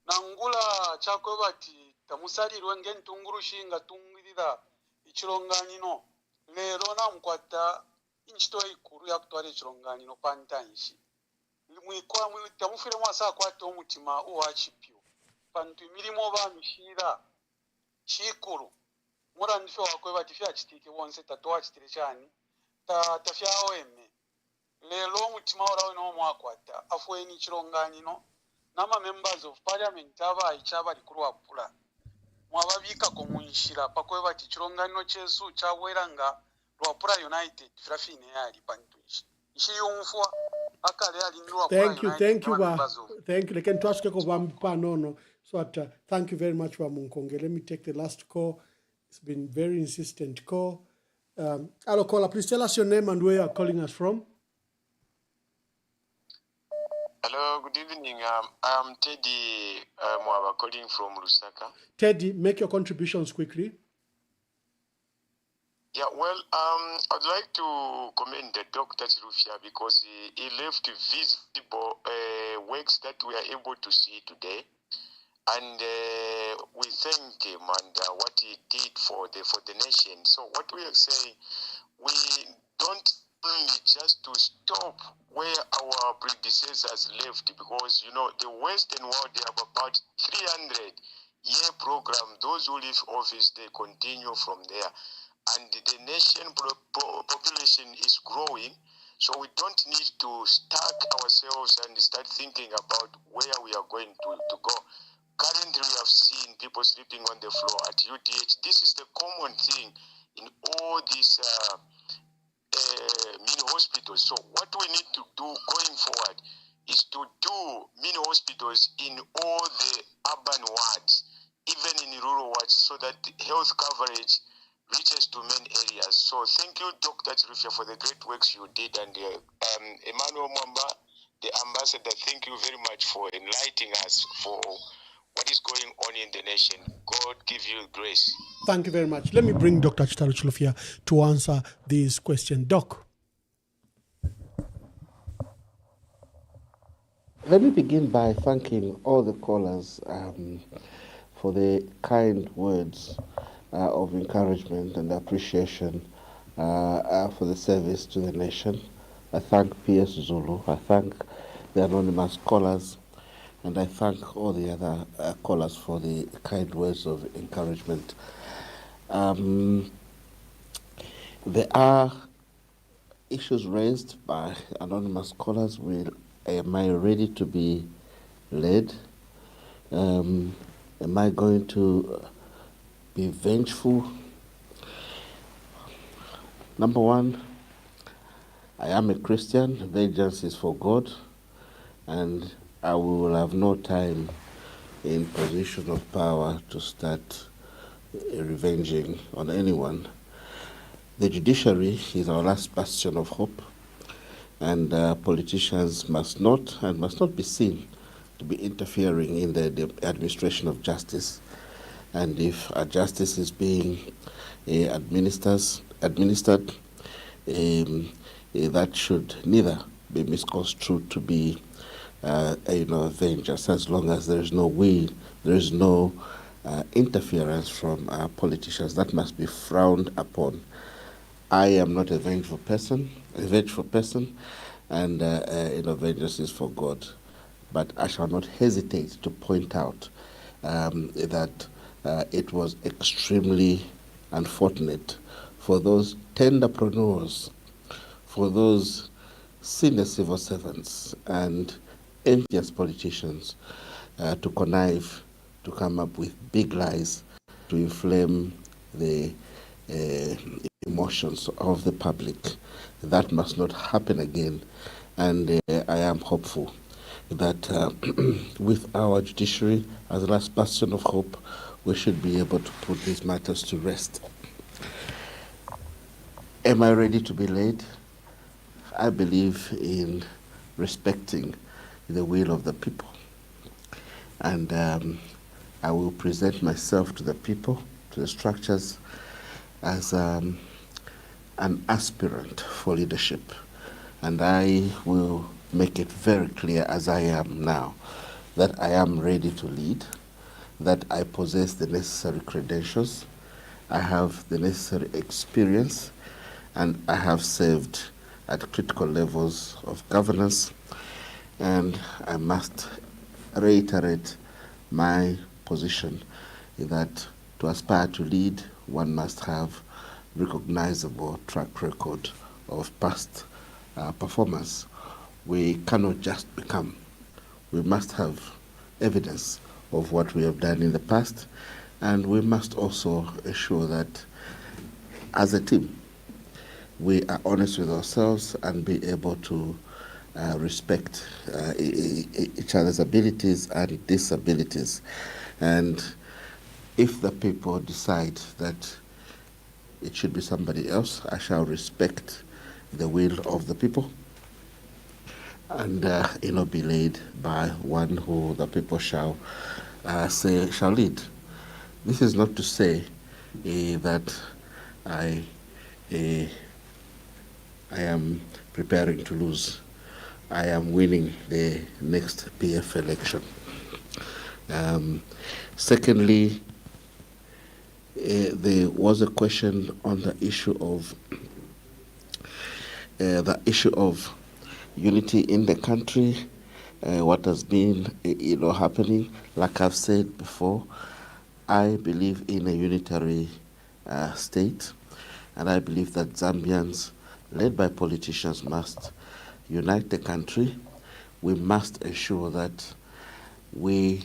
nangula chakwe bati tamusalirwe ngentungurushu nga tungirira ichironganino lero namkwata inchito ikuru yakutwala echironganino pantanshi mwikwa tamufire mwasa kwata omutima uwachipyo pantu imirimo bamishira chikuru murandife wakwe bati fya chitike wonse tatwachitire chani tafyawo eme lero omutima orawe no mwakwata afweni chironganino nama members of parliament abayi chabali ku Lwapura mwababika ko munshira pakwe bati chironganino chesu chawelanga Lwapura United frafine yali pantuishi ishiyumfwa akale yali Lwapura United. Thank you. They can trust ko no. So thank you very much Wamunkonge. Let me take the last call. It's been very insistent call. Hello caller, please tell us your name and where you are calling us from. Hello, good evening. I'm Teddy Mwaba calling from Lusaka. Teddy, make your contributions quickly. Yeah, well, I'd like to commend Dr. Chilufya because he left visible works that we are able to see today. And we thank him and what he did for the nation. So what we are saying, we don't only just to stop where our predecessors left, because you know the Western world, they have about 300-year program. Those who leave office, they continue from there, and the nation population is growing. So we don't need to stack ourselves and start thinking about where we are going to go. Currently, we have seen people sleeping on the floor at UTH. This is the common thing in all these mini hospitals. So what we need to do going forward is to do mini hospitals in all the urban wards, even in rural wards, so that health coverage reaches to main areas. So thank you, Dr. Chilufya, for the great works you did. And Emmanuel Mwamba, the ambassador, thank you very much for enlightening us for what is going on in the nation. God give you grace. Thank you very much. Let me bring Dr. Chitalu Chilufya to answer this question. Doc. Let me begin by thanking all the callers for the kind words of encouragement and appreciation for the service to the nation. I thank PS Zulu, I thank the anonymous callers, and I thank all the other callers for the kind words of encouragement. There are issues raised by anonymous callers. Am I ready to be led? Am I going to be vengeful? Number one, I am a Christian. Vengeance is for God, and I will have no time in position of power to start revenging on anyone. The judiciary is our last bastion of hope, and politicians must not be seen to be interfering in the administration of justice. And if a justice is being administered, that should neither be misconstrued to be vengeance, as long as there is no will, there is no interference from politicians. That must be frowned upon. I am not a vengeful person, and vengeance is for God. But I shall not hesitate to point out that it was extremely unfortunate for those tenderpreneurs, for those senior civil servants and envious politicians to connive, to come up with big lies, to inflame the emotions of the public. That must not happen again, and I am hopeful that with our judiciary as the last bastion of hope, we should be able to put these matters to rest. Am I ready to be led? I believe in respecting the will of the people, and I will present myself to the people, to the structures, as an aspirant for leadership, and I will make it very clear, as I am now, that I am ready to lead, that I possess the necessary credentials, I have the necessary experience, and I have served at critical levels of governance, and I must reiterate my position that to aspire to lead, one must have recognizable track record of past performance. We cannot just become. We must have evidence of what we have done in the past, and we must also ensure that as a team, we are honest with ourselves and be able to respect each other's abilities and disabilities. And if the people decide that it should be somebody else, I shall respect the will of the people and be led by one who the people shall lead. This is not to say that I am preparing to lose. I am winning the next PF election. Secondly, there was a question on the issue of the issue of unity in the country, what has been happening. Like I've said before, I believe in a unitary state, and I believe that Zambians, led by politicians, must unite the country. We must ensure that we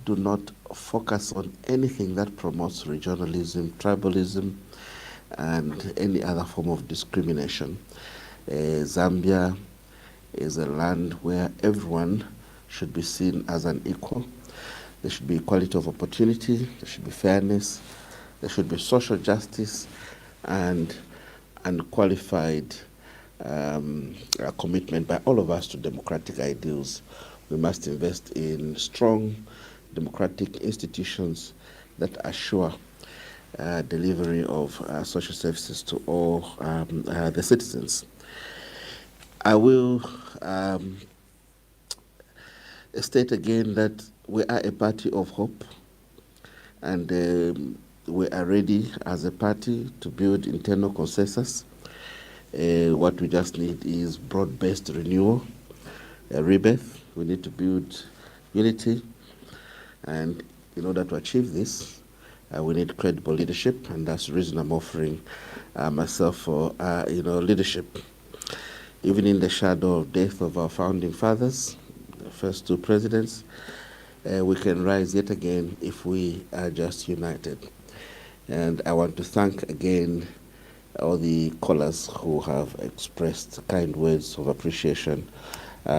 do not focus on anything that promotes regionalism, tribalism, and any other form of discrimination. Zambia is a land where everyone should be seen as an equal. There should be equality of opportunity, there should be fairness, there should be social justice, and unqualified commitment by all of us to democratic ideals. We must invest in strong democratic institutions that assure delivery of social services to all the citizens. I will state again that we are a party of hope, and we are ready as a party to build internal consensus. What we just need is broad-based renewal, rebirth. We need to build unity, and in order to achieve this, we need credible leadership, and that's the reason I'm offering myself for leadership. Even in the shadow of death of our founding fathers, the first two presidents, we can rise yet again if we are just united. And I want to thank again all the callers who have expressed kind words of appreciation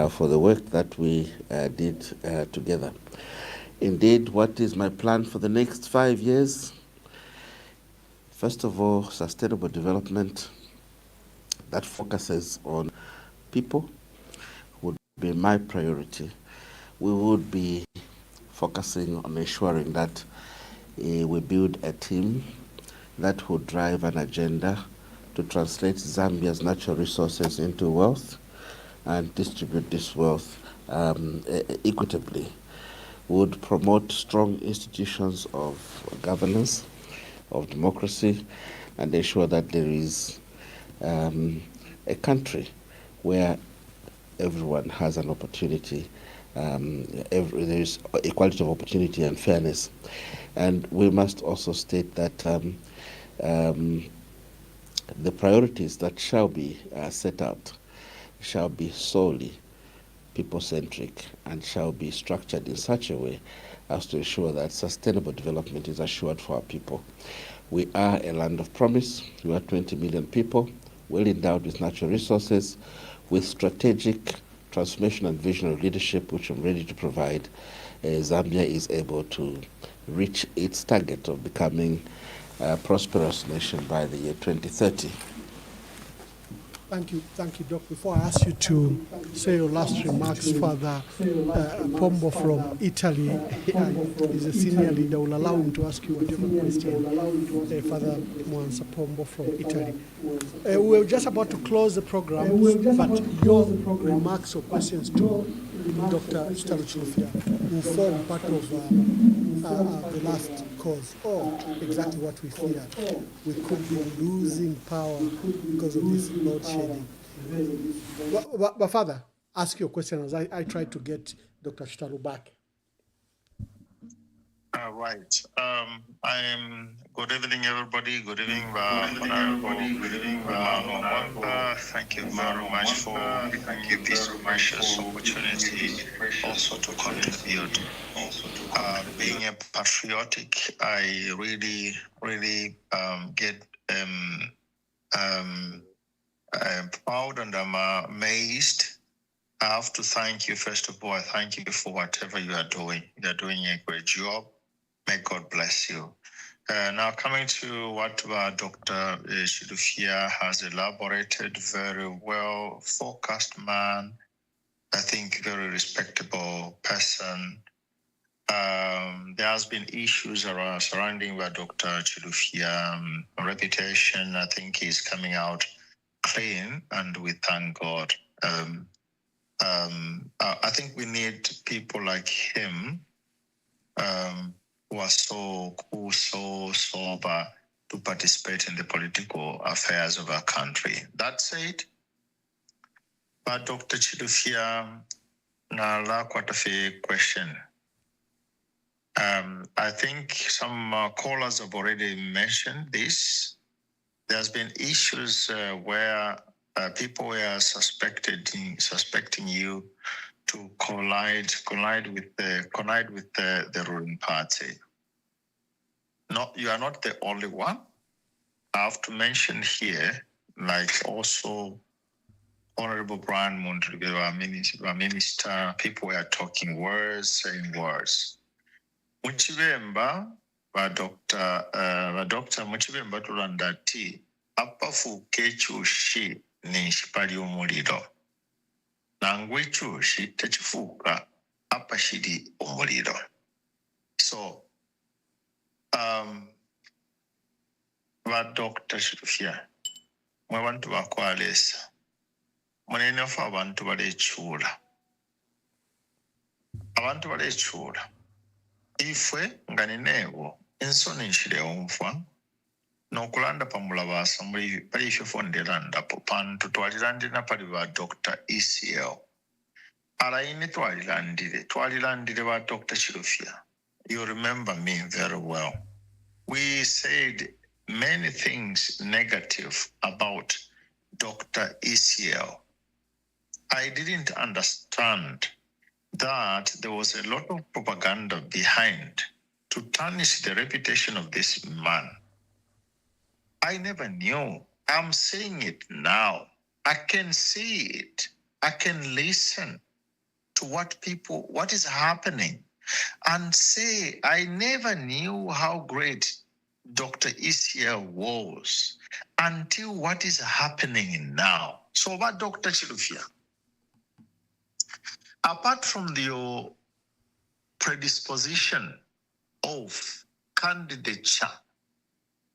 for the work that we did together. Indeed, what is my plan for the next 5 years? First of all, sustainable development that focuses on people would be my priority. We would be focusing on ensuring that we build a team that would drive an agenda to translate Zambia's natural resources into wealth and distribute this wealth equitably. Would promote strong institutions of governance, of democracy, and ensure that there is a country where everyone has an opportunity, there is equality of opportunity and fairness. And we must also state that the priorities that shall be set out shall be solely people-centric and shall be structured in such a way as to ensure that sustainable development is assured for our people. We are a land of promise. We are 20 million people, well endowed with natural resources, with strategic transformation and visionary leadership, which I'm ready to provide. Zambia is able to reach its target of becoming a prosperous nation by the year 2030. Thank you, Doc. Before I ask you to say your last remarks, Father Pombo from Italy is a senior leader. Will allow him to ask you whatever question. Father Mwansa Pombo from Italy. We're just about to close the program, but your remarks or questions to Dr. Chitalu Chilufya will form part of the last cause, or exactly what we fear. We could be losing power because of this load shedding. But Father, ask your question as I try to get Dr. Chitalu back. Right. Good evening, everybody. Good evening, thank you very much for giving me this precious opportunity also to contribute. Being a patriotic, I really get proud and I'm amazed. I have to thank you, first of all. I thank you for whatever you are doing. You are doing a great job. May God bless you. Now coming to what Dr. Chilufya has elaborated, very well focused man, I think very respectable person. There has been issues surrounding Dr. Chilufya reputation. I think he's coming out clean, and we thank God. I think we need people like him who are so cool, so sober, to participate in the political affairs of our country. That said, but Dr. Chilufya, Nala Kwatafe question. I think some callers have already mentioned this. There's been issues where people were suspecting you to collide with the ruling party. No, you are not the only one. I have to mention here, like also Honorable Brian Mundribe, our minister, people were talking words, saying words. Muchibemba, Dr. Muchibemba tulanda ti, apafuuka ekyushi n'enshipa ly'omuliro. Nangwa ekyushi tekifuuka apa shiri omuliro. So, Dr. Chilufya, mwe bantu bakwaleesa. Munenefu abantu baleekyula. Abantu baleekyula. Ifwe nga nineewo ensoni nshirewo nfa n'okulanda pamulabaasa muri paliifyo fonderanda pantu twalilandira pali ba Dr. ECL. Alayini twalilandire ba Dr. Chilufya. You remember me very well. We said many things negative about Dr. ECL. I didn't understand that there was a lot of propaganda behind to tarnish the reputation of this man. I never knew. I'm saying it now. I can see it. I can listen to what is happening and say, I never knew how great Dr. ECL was until what is happening now. So about Dr. Chilufya, apart from your predisposition of candidature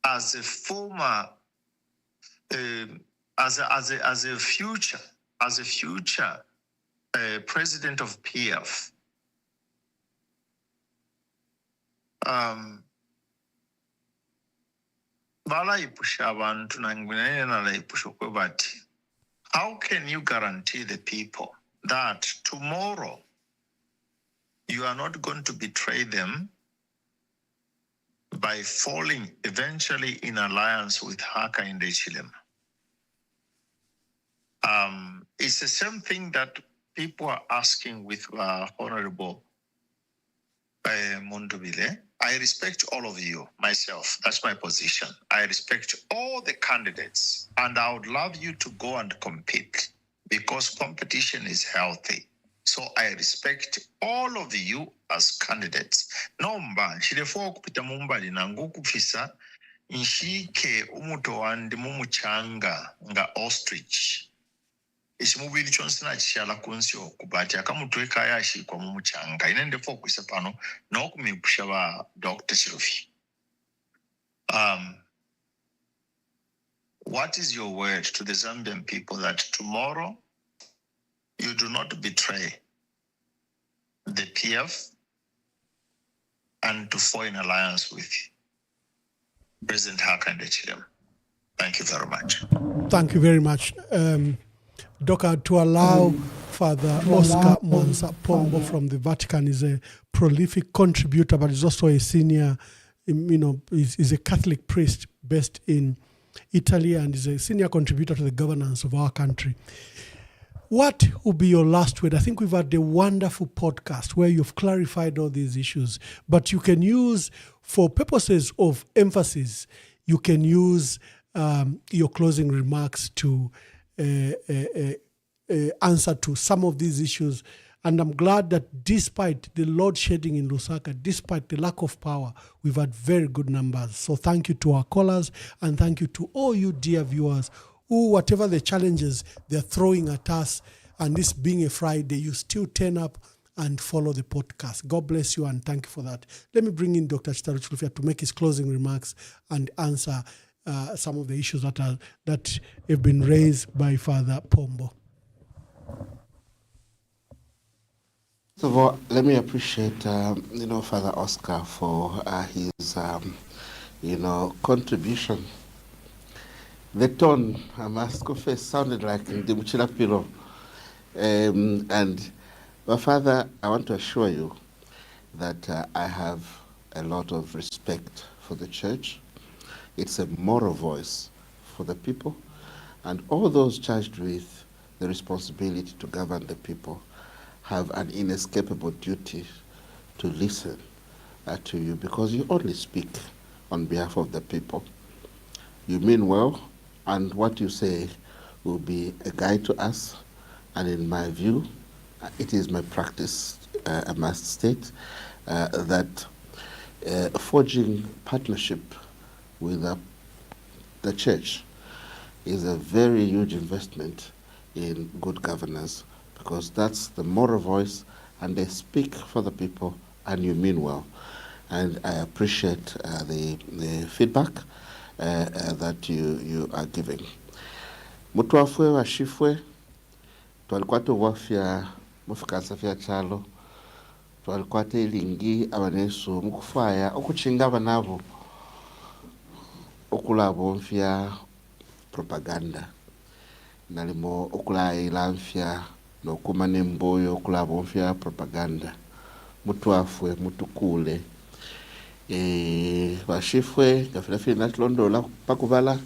as a former, as a future president of PF, how can you guarantee the people that tomorrow you are not going to betray them by falling eventually in alliance with Hakainde Hichilema? It's the same thing that people are asking with Honorable Mundubile. I respect all of you, myself. That's my position. I respect all the candidates, and I would love you to go and compete because competition is healthy. So I respect all of you as candidates. Nomba, nshirefo kupita mumbali na ngukufisa nshike umuto wandi mumuchanga nga ostrich. Ishimubili chonsina chishala kunsio kubati akamutweka yashi kwa mumuchanga. Inende focus pano na okumipusha wa Dr. Chilufya. What is your word to the Zambian people that tomorrow you do not betray the PF and to fall in alliance with President Hakainde Hichilema? Thank you very much. Thank you very much. Doka, to allow Father Oscar Monsa Pombo from the Vatican is a prolific contributor, but is also a senior, is a Catholic priest based in Italy and is a senior contributor to the governance of our country. What will be your last word? I think we've had a wonderful podcast where you've clarified all these issues, but you can use, for purposes of emphasis, you can use your closing remarks to answer to some of these issues. And I'm glad that despite the load shedding in Lusaka, despite the lack of power, we've had very good numbers. So thank you to our callers and thank you to all you dear viewers who, whatever the challenges they're throwing at us, and this being a Friday, you still turn up and follow the podcast. God bless you and thank you for that. Let me bring in Dr. Chitalu Chilufya to make his closing remarks and answer some of the issues that have been raised by Father Pombo. First of all, let me appreciate, Father Oscar for his contribution. The tone, I must confess, sounded like the Chilapiro. And my father, I want to assure you that I have a lot of respect for the church. It's a moral voice for the people, and all those charged with the responsibility to govern the people have an inescapable duty to listen to you, because you only speak on behalf of the people. You mean well, and what you say will be a guide to us. And in my view, it is my practice, I must state, that forging partnership with the church is a very huge investment in good governance, because that's the moral voice, and they speak for the people, and you mean well. And I appreciate the feedback that you are giving. Mutwafwe washifwe twalikuwa tuwafya mufikasa fya chalo twalikuwa telingi abanesu mukufaya okuchinga abanabo okulabo mfya propaganda nalimo okulayila mfya nokuma nemboyo okulabo mfya propaganda mutwafwe mutukule bashifwe gafilafili natulondola pakubala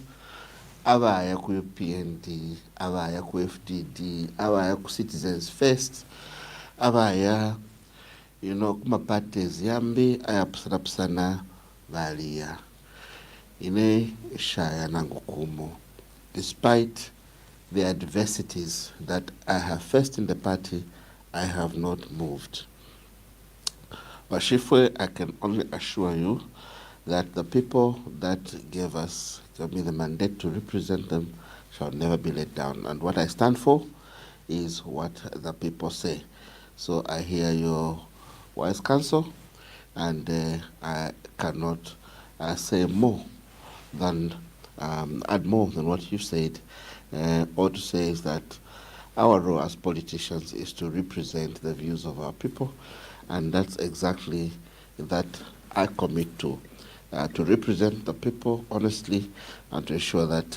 abaya ku PND, abaya ku FDD, abaya ku Citizens First, abaya kuma parties yambi ayapusana valia ine shaya nangukumo. Despite the adversities that I have faced in the party, I have not moved. Washifwe, I can only assure you that the people that gave me the mandate to represent them shall never be let down. And what I stand for is what the people say. So I hear your wise counsel, and I cannot say more than, add more than what you said. All to say is that our role as politicians is to represent the views of our people, and that's exactly that I commit to represent the people honestly, and to ensure that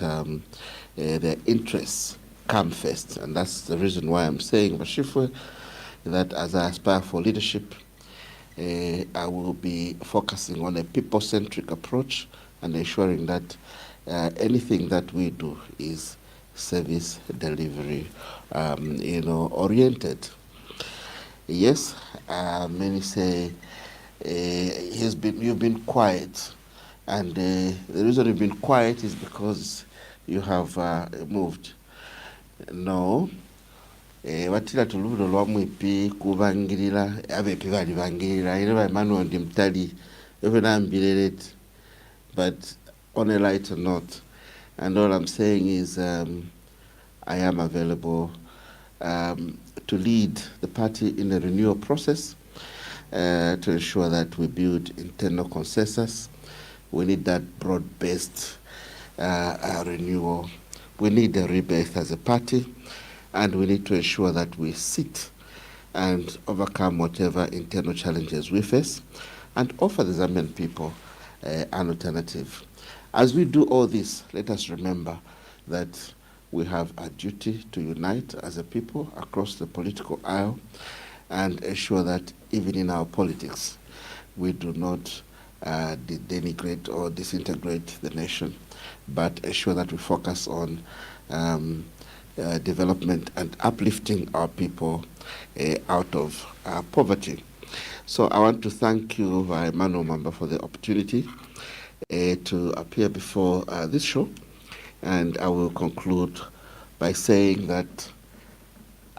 their interests come first. And that's the reason why I'm saying, Bashifwe, that as I aspire for leadership, I will be focusing on a people-centric approach and ensuring that anything that we do is service delivery oriented. Yes, many say you've been quiet, and the reason you've been quiet is because you have moved. No, watira tulubulo lwa mwipi kubangirira abepi bali bangirira ine ba Emmanuel ndi mtali even ambireret. But on a lighter note, and all I'm saying is I am available to lead the party in the renewal process, to ensure that we build internal consensus. We need that broad-based renewal. We need a rebirth as a party, and we need to ensure that we sit and overcome whatever internal challenges we face and offer the Zambian people an alternative. As we do all this, let us remember that we have a duty to unite as a people across the political aisle and ensure that even in our politics, we do not denigrate or disintegrate the nation, but ensure that we focus on development and uplifting our people out of poverty. So I want to thank you, Emmanuel Mamba, for the opportunity to appear before this show. And I will conclude by saying that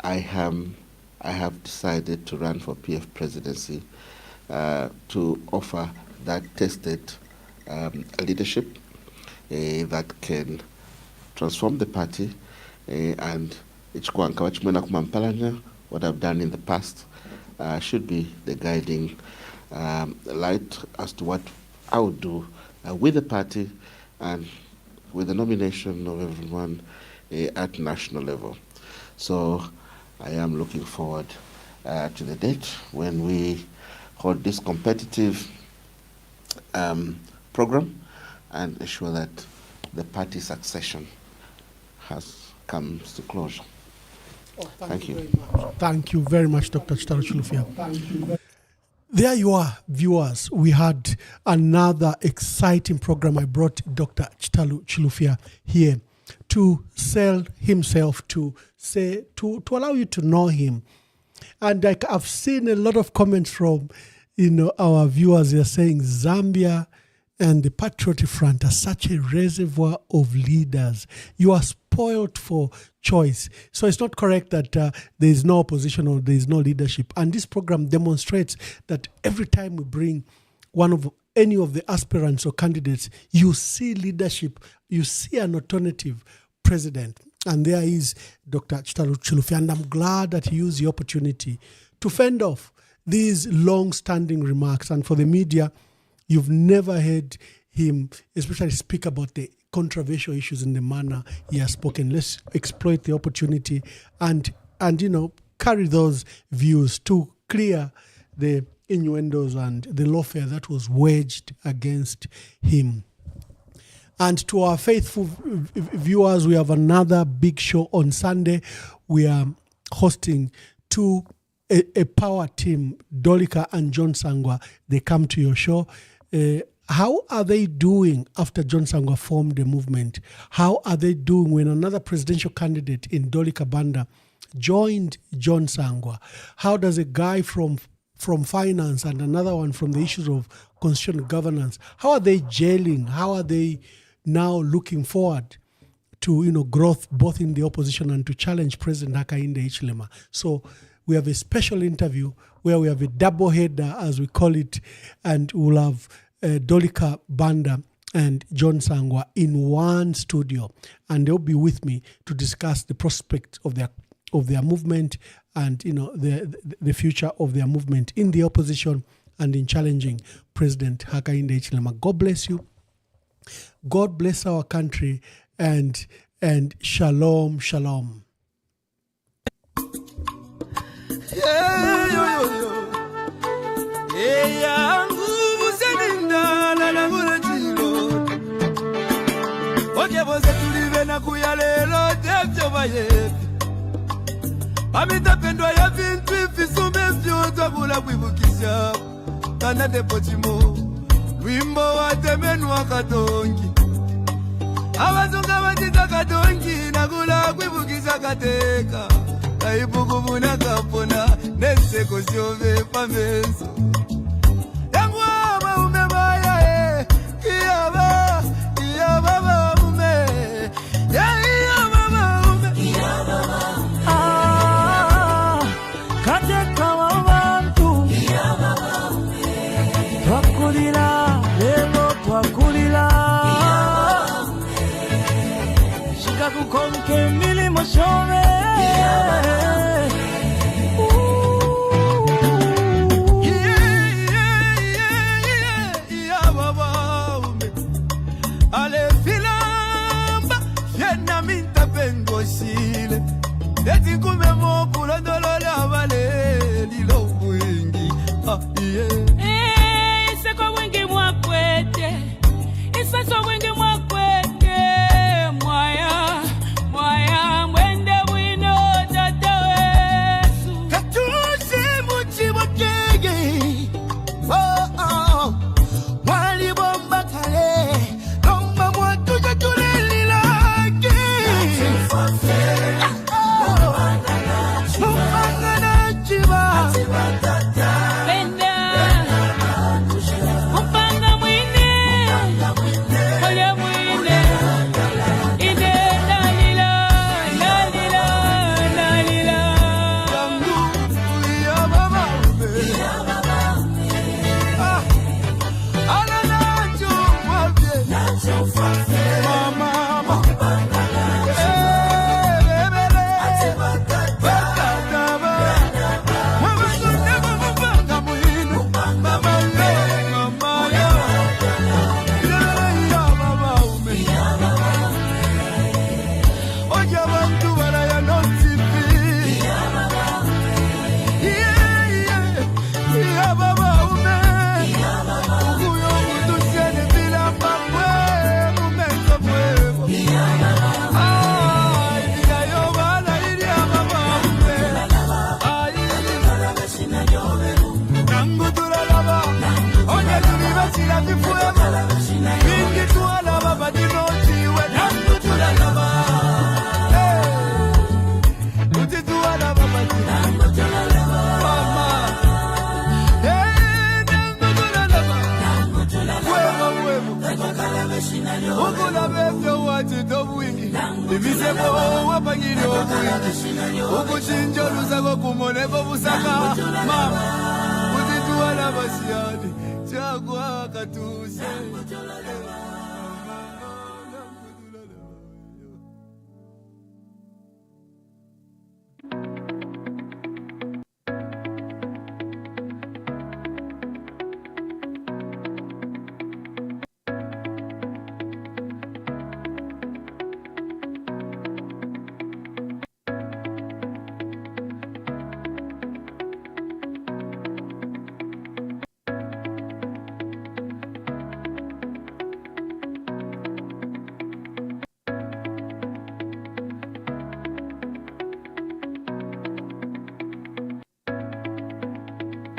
I have decided to run for PF presidency to offer that tested leadership that can transform the party, and what I've done in the past should be the guiding light as to what I would do with the party and with the nomination of everyone at national level. So I am looking forward to the date when we hold this competitive program, and ensure that the party succession comes to closure. Thank you. Very much. Thank you very much, Dr. Chitalu Chilufya. There you are, viewers. We had another exciting program. I brought Dr. Chitalu Chilufya here to sell himself, to allow you to know him. And I've seen a lot of comments from our viewers. They're saying Zambia and the Patriotic Front are such a reservoir of leaders. You are spoiled for choice. So it's not correct that there is no opposition or there is no leadership. And this program demonstrates that every time we bring any of the aspirants or candidates, you see leadership, you see an alternative president. And there is Dr. Chitalu Chilufya. And I'm glad that he used the opportunity to fend off these long-standing remarks. And for the media, you've never heard him, especially speak about the controversial issues in the manner he has spoken. Let's exploit the opportunity and carry those views to clear the innuendos and the lawfare that was waged against him. And to our faithful viewers, we have another big show on Sunday. We are hosting a power team, Dolika and John Sangwa. They come to your show. How are they doing after John Sangwa formed the movement? How are they doing when another presidential candidate in Dolika Banda joined John Sangwa? How does a guy from finance and another one from the issues of constitutional governance, how are they gelling? How are they now looking forward to growth both in the opposition and to challenge President Hakainde Hichilema? So we have a special interview where we have a double header, as we call it, and we'll have Dolika Banda and John Sangwa in one studio, and they'll be with me to discuss the prospect of their movement and the future of their movement in the opposition and in challenging President Hakainde Hichilema. God bless you. God bless our country, and shalom, shalom. Amitapendwa ya vintu ifisume vyote kula kuibukisha Kanate pochimo wimbo watemenwa katongi Abazunga batita katongi Nakula kuibukisha kateka Kaibukubuna kapona Neseko siove pamenso Yangu ama umebaya Iyaba ume Iyaba ume Kateka wabantu Twakulila lelo twakulila Shika kukonke milimo shove Ale filamba Fiena minta pengo sile Eti kume moku londolo la vale Lilo wingi Iseko wingi mwakwete Iseko wingi mwakwete Mwaya mwende wino tata wachito bwingi ibisebo wapangiri obwingi ukuchinjo lusako kumoneko busaka mama kutituwa na basiyani chakwa katuse